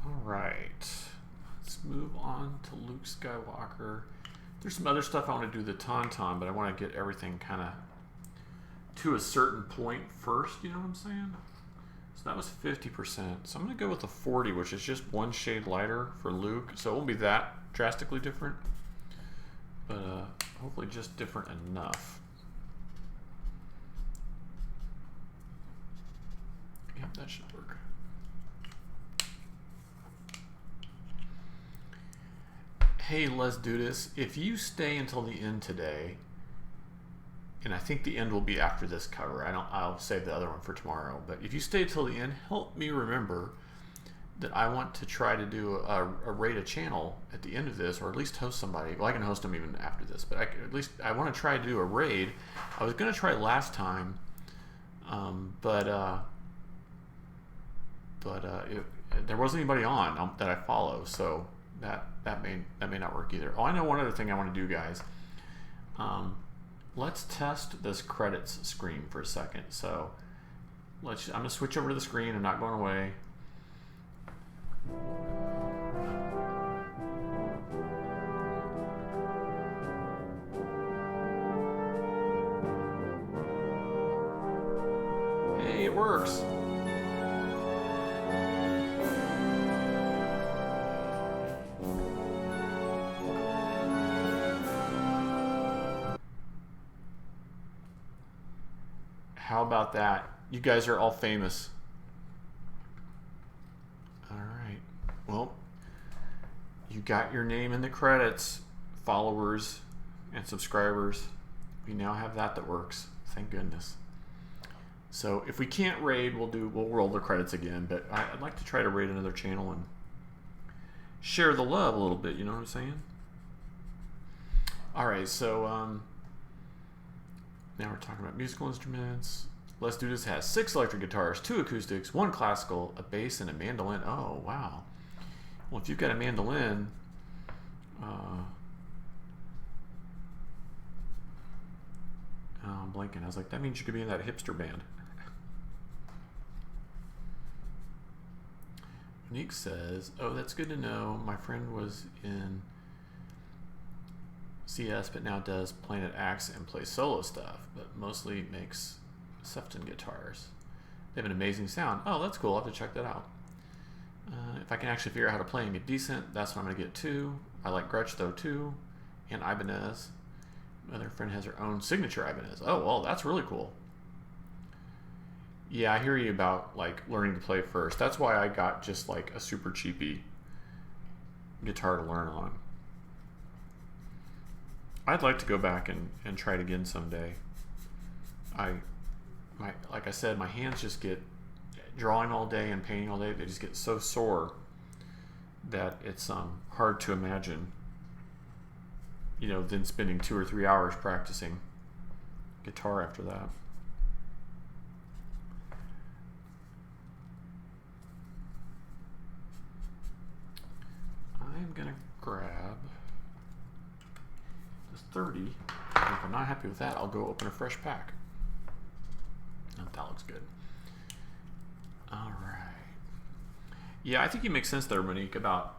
All right, let's move on to Luke Skywalker. There's some other stuff I want to do the Tauntaun, but I want to get everything kind of to a certain point first, you know what I'm saying? So that was 50%. So I'm going to go with the 40, which is just one shade lighter for Luke. So it won't be that drastically different, but hopefully just different enough. Yep, that should work. Hey, let's do this. If you stay until the end today, and I think the end will be after this cover. I'll save the other one for tomorrow. But if you stay till the end, help me remember that I want to try to do a raid a channel at the end of this, or at least host somebody. Well, I can host them even after this, but at least I want to try to do a raid. I was going to try last time, but there wasn't anybody on that I follow, so that may not work either. Oh, I know one other thing I want to do, guys. Let's test this credits screen for a second. So I'm going to switch over to the screen. I'm not going away. Hey, it works. How about that? You guys are all famous. All right. Well, you got your name in the credits, followers and subscribers. We now have that works. Thank goodness. So if we can't raid, we'll roll the credits again. But I'd like to try to raid another channel and share the love a little bit. You know what I'm saying? All right. So now we're talking about musical instruments. Let's Do This has 6 electric guitars, 2 acoustics, 1 classical, a bass, and a mandolin. Oh, wow. Well, if you've got a mandolin, oh, I'm blanking. I was like, that means you could be in that hipster band. Nick says, oh, that's good to know. My friend was in CS, but now does Planet Axe and plays solo stuff, but mostly makes Sefton guitars. They have an amazing sound. Oh, that's cool. I'll have to check that out. If I can actually figure out how to play and get decent, that's what I'm going to get too. I like Gretsch though too, and Ibanez. My other friend has her own signature Ibanez. Oh, well, that's really cool. Yeah, I hear you about like learning to play first. That's why I got just like a super cheapy guitar to learn on. I'd like to go back and try it again someday. Like I said, my hands just get drawing all day and painting all day. They just get so sore that it's hard to imagine, then spending 2 or 3 hours practicing guitar after that. I'm gonna grab this 30. If I'm not happy with that, I'll go open a fresh pack. Oh, that looks good. All right. Yeah, I think you make sense there, Monique, about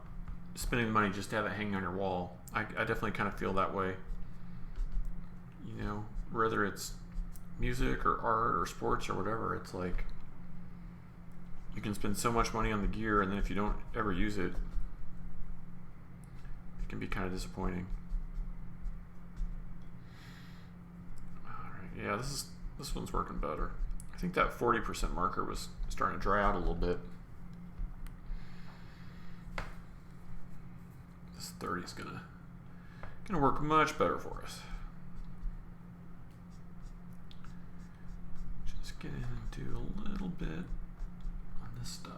spending the money just to have it hanging on your wall. I definitely kind of feel that way. Whether it's music or art or sports or whatever, it's like you can spend so much money on the gear, and then if you don't ever use it, it can be kind of disappointing. All right, yeah, this one's working better. I think that 40% marker was starting to dry out a little bit. This 30 is gonna work much better for us. Just get in and do a little bit on this stuff.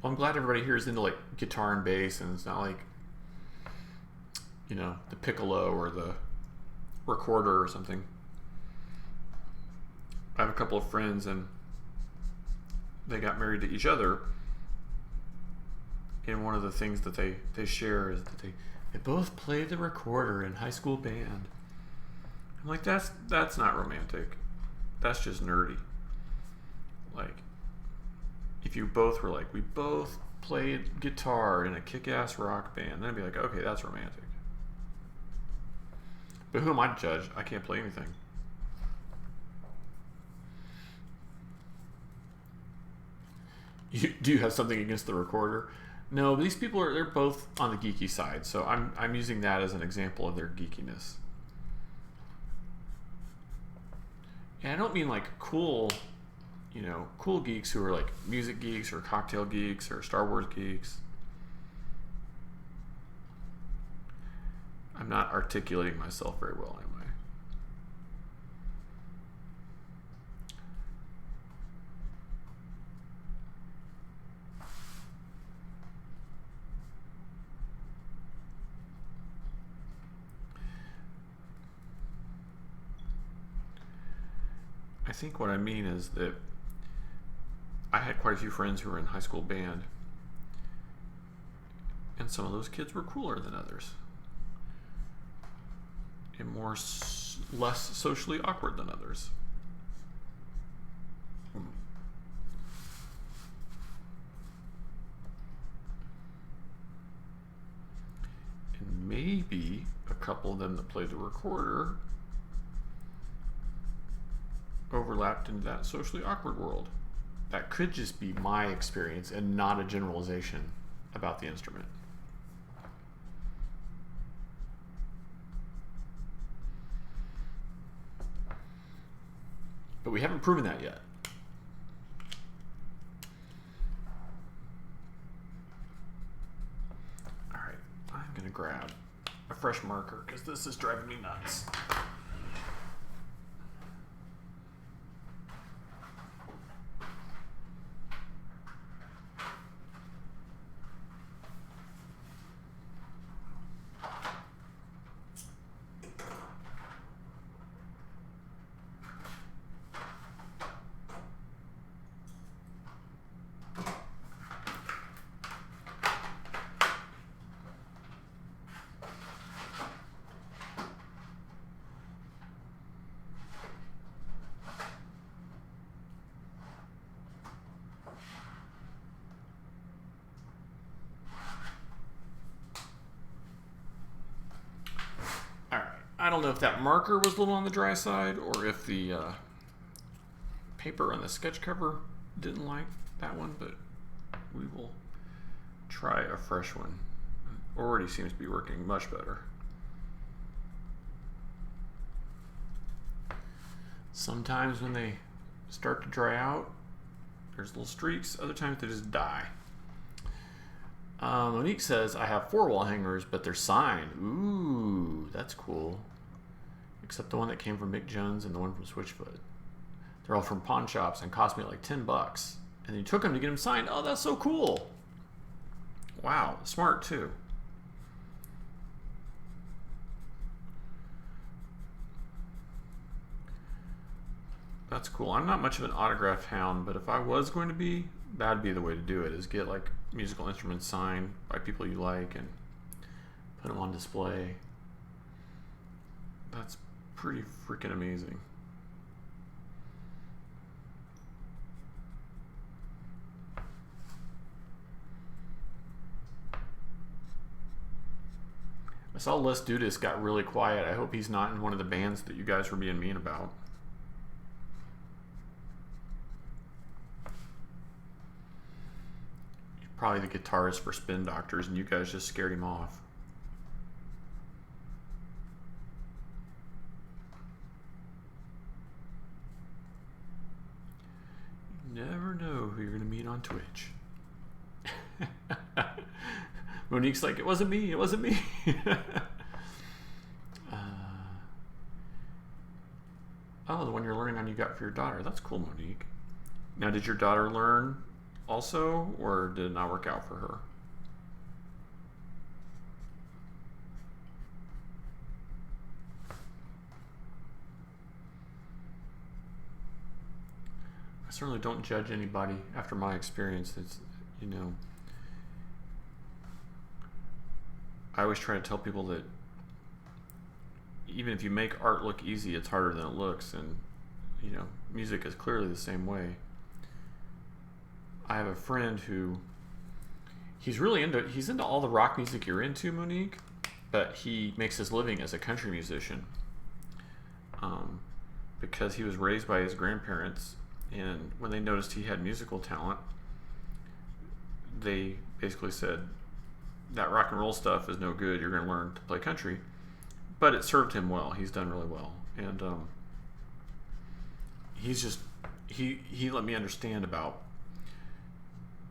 Well, I'm glad everybody here is into like guitar and bass, and it's not like the piccolo or the recorder or something. I have a couple of friends, and they got married to each other, and one of the things that they share is that they both played the recorder in high school band. I'm like, that's not romantic. That's just nerdy. Like, if you both were like, we both played guitar in a kick-ass rock band, then I'd be like, okay, that's romantic. But who am I to judge? I can't play anything. Do you have something against the recorder? No, these people they're both on the geeky side, so I'm using that as an example of their geekiness. And I don't mean like cool geeks who are like music geeks or cocktail geeks or Star Wars geeks. I'm not articulating myself very well, am I? I think what I mean is that I had quite a few friends who were in high school band, and some of those kids were cooler than others, and less socially awkward than others. And maybe a couple of them that played the recorder overlapped into that socially awkward world. That could just be my experience and not a generalization about the instrument. But we haven't proven that yet. All right, I'm gonna grab a fresh marker because this is driving me nuts. don't know if that marker was a little on the dry side or if the paper on the sketch cover didn't like that one, but we will try a fresh one. It already seems to be working much better. Sometimes when they start to dry out, there's little streaks. Other times they just die. Monique says, I have 4 wall hangers, but they're signed. Ooh, that's cool. Except the one that came from Mick Jones and the one from Switchfoot. They're all from pawn shops and cost me like $10. And then you took them to get them signed. Oh, that's so cool. Wow, smart too. That's cool. I'm not much of an autograph hound, but if I was going to be, that'd be the way to do it, is get like musical instruments signed by people you like and put them on display. That's pretty freaking amazing. I saw Les Dudas got really quiet. I hope he's not in one of the bands that you guys were being mean about. Probably the guitarist for Spin Doctors, and you guys just scared him off. You never know who you're going to meet on Twitch. Monique's like, it wasn't me, it wasn't me. Oh, the one you're learning on you got for your daughter. That's cool, Monique. Now, did your daughter learn also, or did it not work out for her? I certainly don't judge anybody after my experience. It's, you know, I always try to tell people that even if you make art look easy, it's harder than it looks, and you know, music is clearly the same way. I have a friend who he's into all the rock music you're into, Monique, but he makes his living as a country musician because he was raised by his grandparents, and when they noticed he had musical talent, they basically said, that rock and roll stuff is no good, you're going to learn to play country. But it served him well. He's done really well, and he's just he let me understand about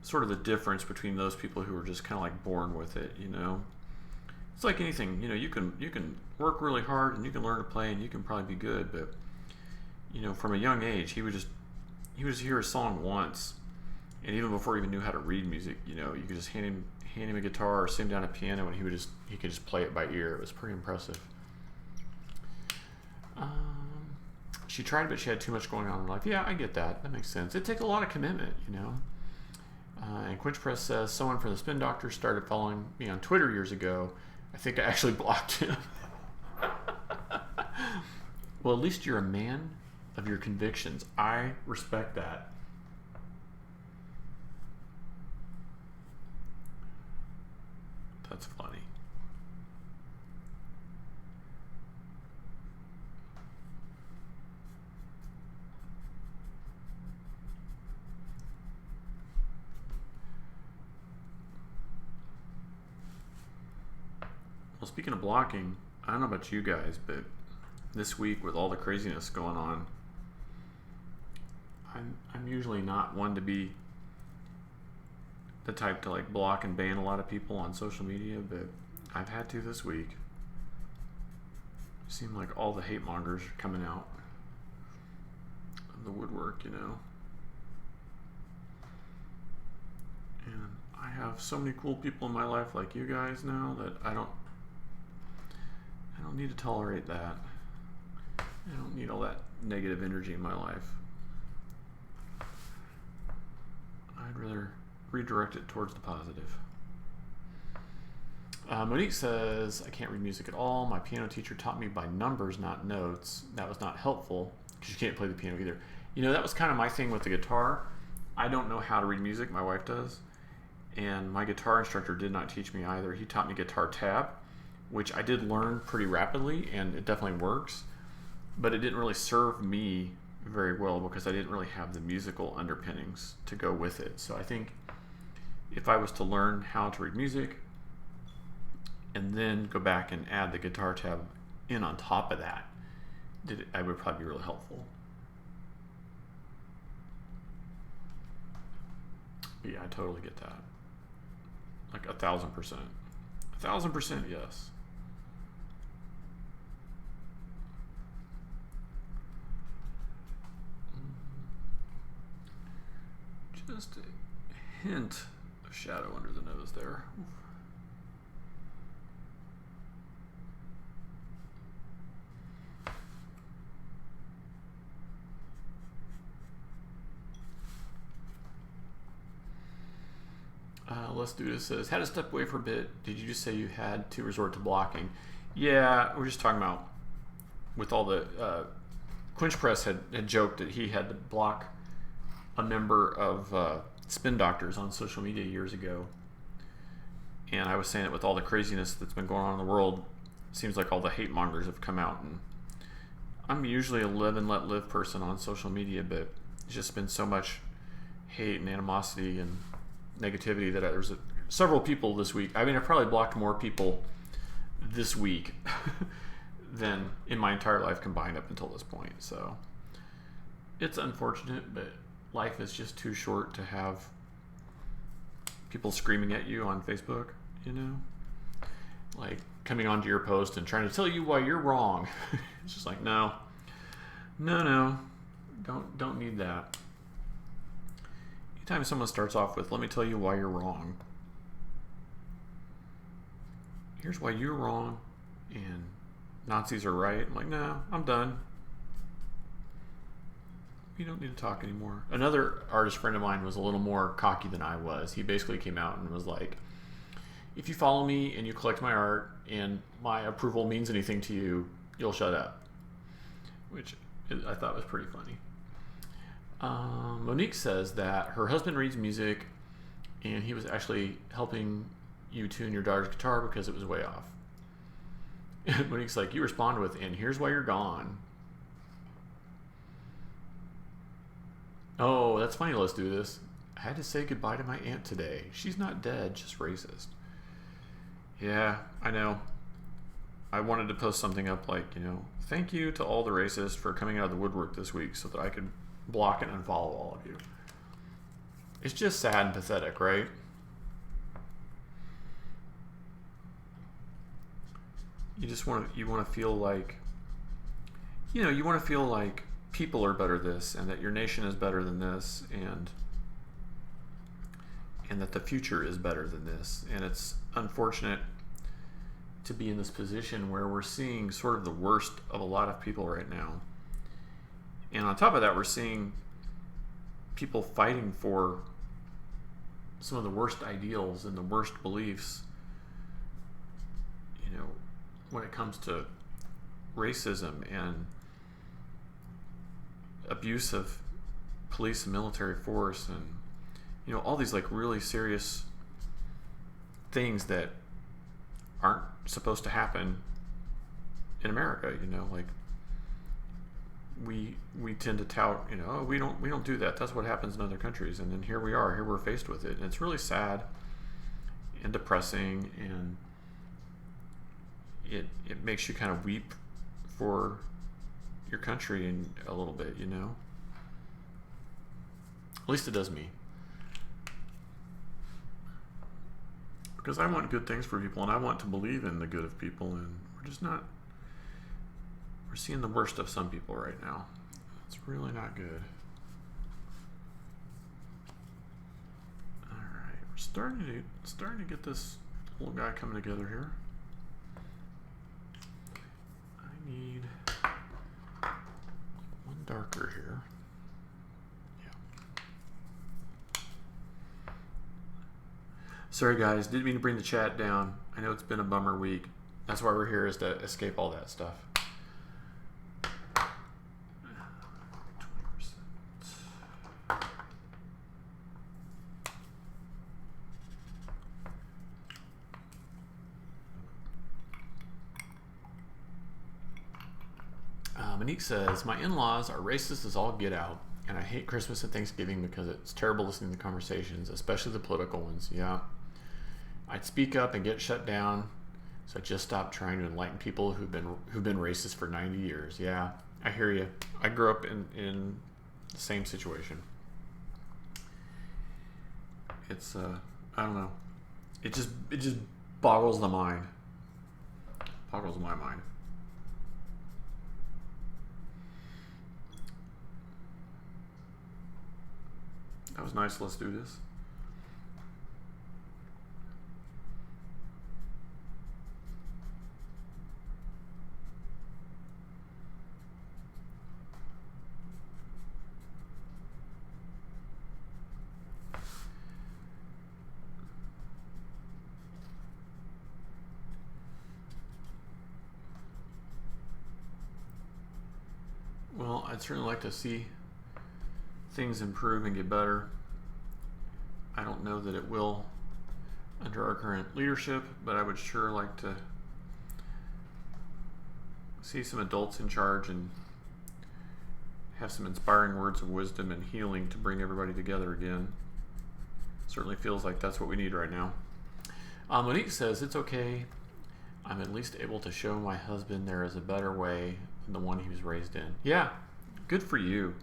sort of the difference between those people who are just kind of like born with it, you know. It's like anything, you know, you can work really hard and you can learn to play and you can probably be good, but you know, from a young age, he would just hear a song once, and even before he even knew how to read music, you know, you could just hand him a guitar or sit him down a piano and he could just play it by ear. It was pretty impressive. She tried, but she had too much going on in her life. Yeah, I get that. That makes sense. It takes a lot of commitment, you know. And Quinch Press says, someone from the Spin Doctor started following me on Twitter years ago. I think I actually blocked him. Well, at least you're a man of your convictions. I respect that. That's funny. Well, speaking of blocking, I don't know about you guys, but this week with all the craziness going on, I'm usually not one to be the type to like block and ban a lot of people on social media, but I've had to this week. It seemed like all the hate mongers are coming out of the woodwork, you know. And I have so many cool people in my life like you guys now that I don't need to tolerate that. I don't need all that negative energy in my life. I'd rather redirect it towards the positive. Monique says, I can't read music at all. My piano teacher taught me by numbers, not notes. That was not helpful because you can't play the piano either. You know, that was kind of my thing with the guitar. I don't know how to read music. My wife does. And my guitar instructor did not teach me either. He taught me guitar tab, which I did learn pretty rapidly, and it definitely works, but it didn't really serve me very well because I didn't really have the musical underpinnings to go with it. So I think if I was to learn how to read music and then go back and add the guitar tab in on top of that, I would probably be really helpful. But yeah, I totally get that. Like 1,000%. 1,000%, yes. Just a hint of shadow under the nose there. Let's do this. Says, had to step away for a bit. Did you just say you had to resort to blocking? Yeah, we're just talking about with all the Quinch Press had joked that he had to block a member of Spin Doctors on social media years ago, and I was saying that with all the craziness that's been going on in the world, it seems like all the hate mongers have come out, and I'm usually a live and let live person on social media, but it's just been so much hate and animosity and negativity that there's several people this week. I mean, I probably blocked more people this week than in my entire life combined up until this point. So it's unfortunate, but life is just too short to have people screaming at you on Facebook, you know, like coming onto your post and trying to tell you why you're wrong. It's just like, no, don't need that. Anytime someone starts off with, let me tell you why you're wrong. Here's why you're wrong and Nazis are right. I'm like, no, I'm done. You don't need to talk anymore. Another artist friend of mine was a little more cocky than I was. He basically came out and was like, if you follow me and you collect my art and my approval means anything to you, you'll shut up. Which I thought was pretty funny. Monique says that her husband reads music and he was actually helping you tune your daughter's guitar because it was way off. And Monique's like, you respond with, and here's why you're gone. Oh, that's funny. Let's do this. I had to say goodbye to my aunt today. She's not dead, just racist. Yeah, I know. I wanted to post something up like, you know, thank you to all the racists for coming out of the woodwork this week so that I could block and unfollow all of you. It's just sad and pathetic, right? You want to feel like, you know, you want to feel like people are better this and that your nation is better than this and that the future is better than this. And it's unfortunate to be in this position where we're seeing sort of the worst of a lot of people right now. And on top of that, we're seeing people fighting for some of the worst ideals and the worst beliefs, you know, when it comes to racism and abuse of police and military force and, you know, all these like really serious things that aren't supposed to happen in America, you know, like we tend to tout, you know, oh, we don't do that. That's what happens in other countries. And then here we're faced with it. And it's really sad and depressing, and it makes you kind of weep for your country in a little bit, you know. At least it does me. Because I want good things for people, and I want to believe in the good of people, and we're seeing the worst of some people right now. It's really not good. Alright, we're starting to get this little guy coming together here. I need one darker here. Yeah. Sorry guys, didn't mean to bring the chat down. I know it's been a bummer week. That's why we're here, is to escape all that stuff. 20%. Monique says, my in-laws are racist as all get out, and I hate Christmas and Thanksgiving because it's terrible listening to the conversations, especially the political ones. Yeah. I'd speak up and get shut down, so I just stopped trying to enlighten people who've been racist for 90 years. Yeah, I hear you. I grew up in the same situation. It's I don't know. It just boggles the mind. Boggles my mind. That was nice. Let's do this. Well, I'd certainly like to see things improve and get better. I don't know that it will under our current leadership, but I would sure like to see some adults in charge and have some inspiring words of wisdom and healing to bring everybody together again. Certainly feels like that's what we need right now. Monique says, it's okay. I'm at least able to show my husband there is a better way than the one he was raised in. Yeah, good for you.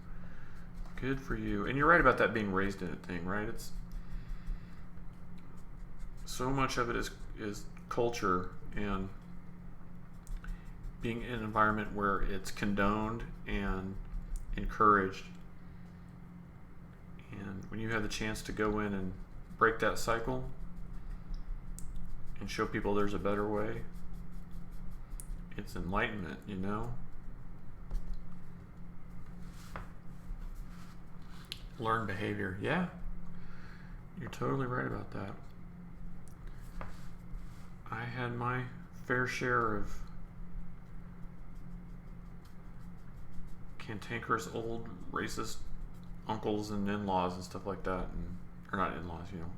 Good for you. And you're right about that being raised in it thing, right? It's so much of it is culture and being in an environment where it's condoned and encouraged. And when you have the chance to go in and break that cycle and show people there's a better way, it's enlightenment, you know? Learned behavior. Yeah, you're totally right about that. I had my fair share of cantankerous old racist uncles and in-laws and stuff like that, or not in-laws, you know,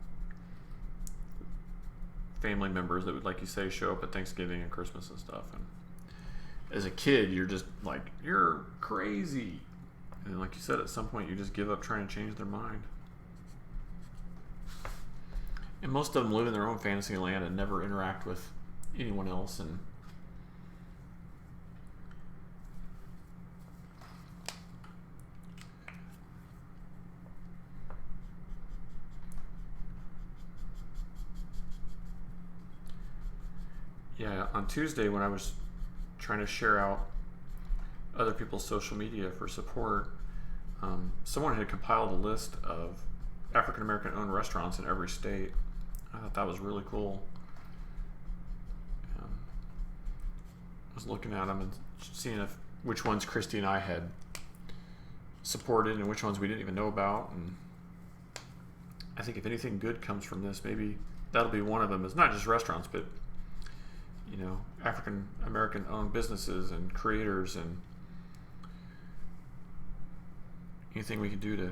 family members that would, like you say, show up at Thanksgiving and Christmas and stuff. And as a kid, you're just like, you're crazy. And like you said, at some point you just give up trying to change their mind. And most of them live in their own fantasy land and never interact with anyone else. And yeah, on Tuesday when I was trying to share out other people's social media for support, someone had compiled a list of African American owned restaurants in every state. I thought that was really cool. I was looking at them and seeing which ones Christy and I had supported and which ones we didn't even know about. And I think if anything good comes from this, maybe that'll be one of them. It's not just restaurants, but you know, African American owned businesses and creators, and anything we can do to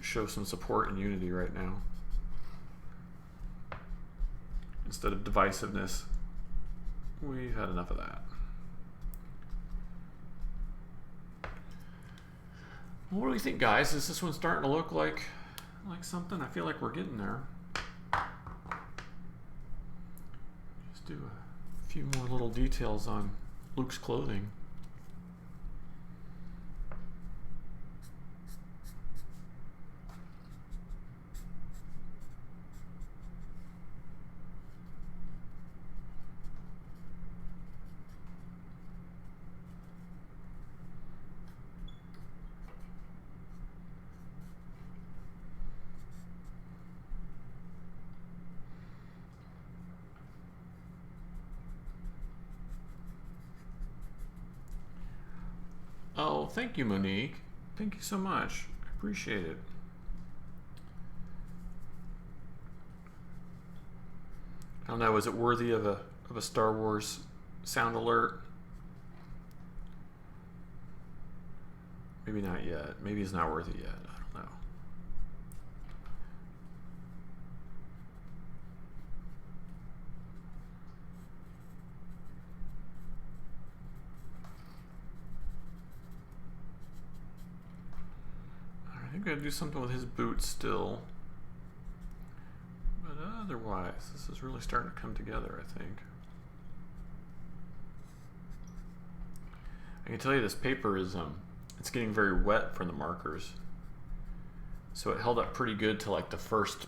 show some support and unity right now instead of divisiveness. We've had enough of that. Well, what do we think, guys? Is this one starting to look like something? I feel like we're getting there. Let's do a few more little details on Luke's clothing. Oh, thank you, Monique. Thank you so much. I appreciate it. I don't know, is it worthy of a Star Wars sound alert? Maybe not yet. Maybe it's not worth it yet. I don't know. gotta do something with his boots still. But otherwise, this is really starting to come together, I think. I can tell you this paper is, it's getting very wet from the markers. So it held up pretty good to like the first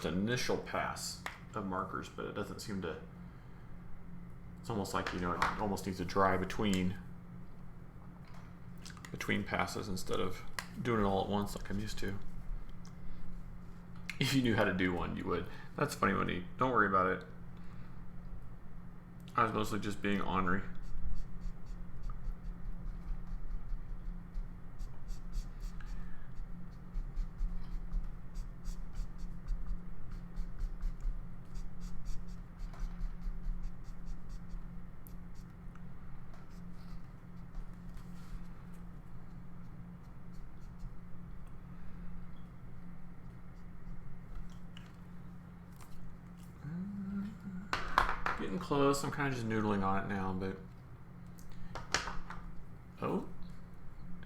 initial pass of markers, but it doesn't seem to, it's almost like, you know, it almost needs to dry between passes instead of doing it all at once like I'm used to. If you knew how to do one, you would. That's funny, Monique. Don't worry about it. I was mostly just being ornery. Getting close. I'm kind of just noodling on it now, but oh,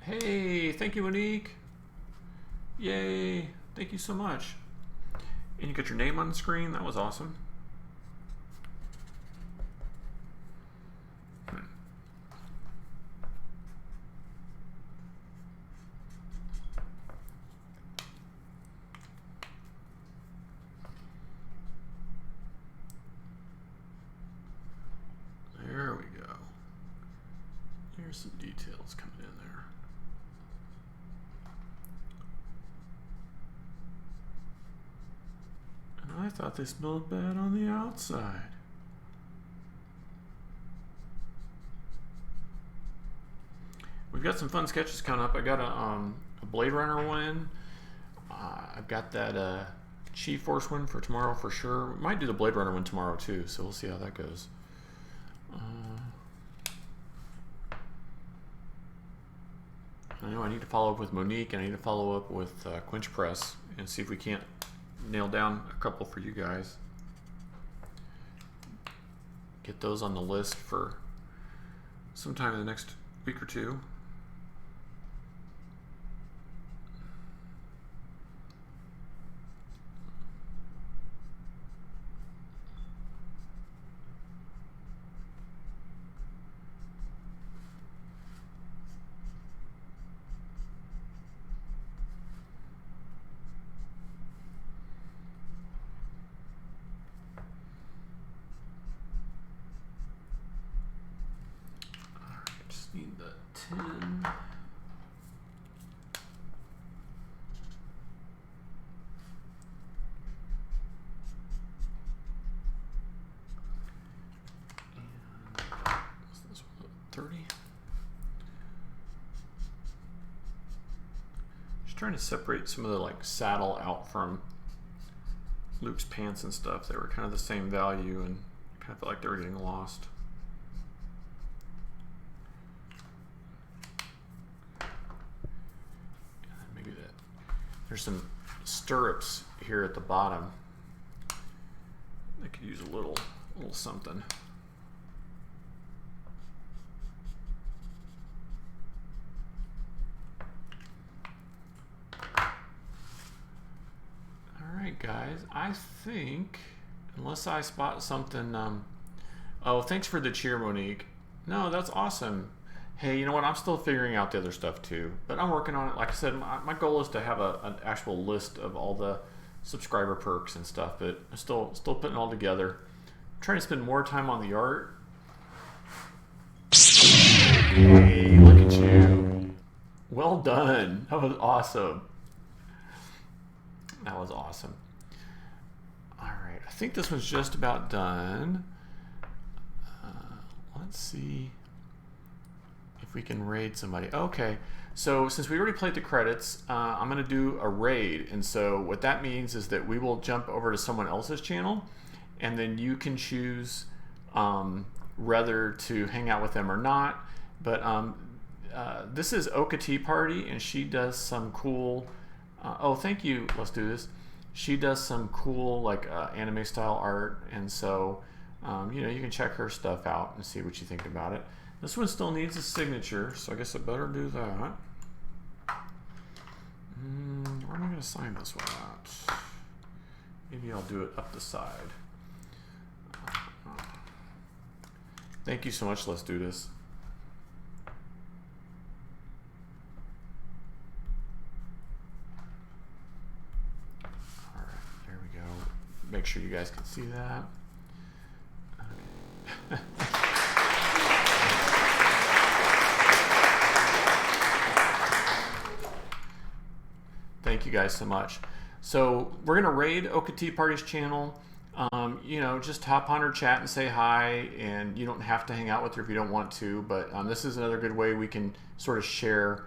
hey, thank you, Monique. Yay, thank you so much. And you got your name on the screen. That was awesome. There we go. Here's some details coming in there. And I thought they smelled bad on the outside. We've got some fun sketches coming up. I got a Blade Runner one. I've got that Chief Force one for tomorrow for sure. We might do the Blade Runner one tomorrow too, so we'll see how that goes. I know I need to follow up with Monique, and I need to follow up with Quinch Press and see if we can't nail down a couple for you guys. Get those on the list for sometime in the next week or two. Need the 10. And what's this one? 30. Just trying to separate some of the like saddle out from Luke's pants and stuff. They were kind of the same value, and kind of felt like they were getting lost. There's some stirrups here at the bottom. I could use a little something. All right, guys. I think, unless I spot something. Oh, thanks for the cheer, Monique. No, that's awesome. Hey, you know what? I'm still figuring out the other stuff too, but I'm working on it. Like I said, my goal is to have an actual list of all the subscriber perks and stuff, but I'm still putting it all together. I'm trying to spend more time on the art. Hey, look at you. Well done. That was awesome. That was awesome. All right, I think this one's just about done. Let's see if we can raid somebody. Okay, so since we already played the credits, I'm going to do a raid. And so what that means is that we will jump over to someone else's channel, and then you can choose whether to hang out with them or not. But this is Oka Tea Party, and she does some cool, oh, thank you, let's do this. She does some cool like anime style art, and so you know, you can check her stuff out and see what you think about it. This one still needs a signature, so I guess I better do that. Where am I going to sign this one out? Maybe I'll do it up the side. Thank you so much. Let's do this. All right, there we go. Make sure you guys can see that. Okay. Thank you guys so much. So we're gonna raid Oka Tea Party's channel. You know, just hop on her chat and say hi, and you don't have to hang out with her if you don't want to, but this is another good way we can sort of share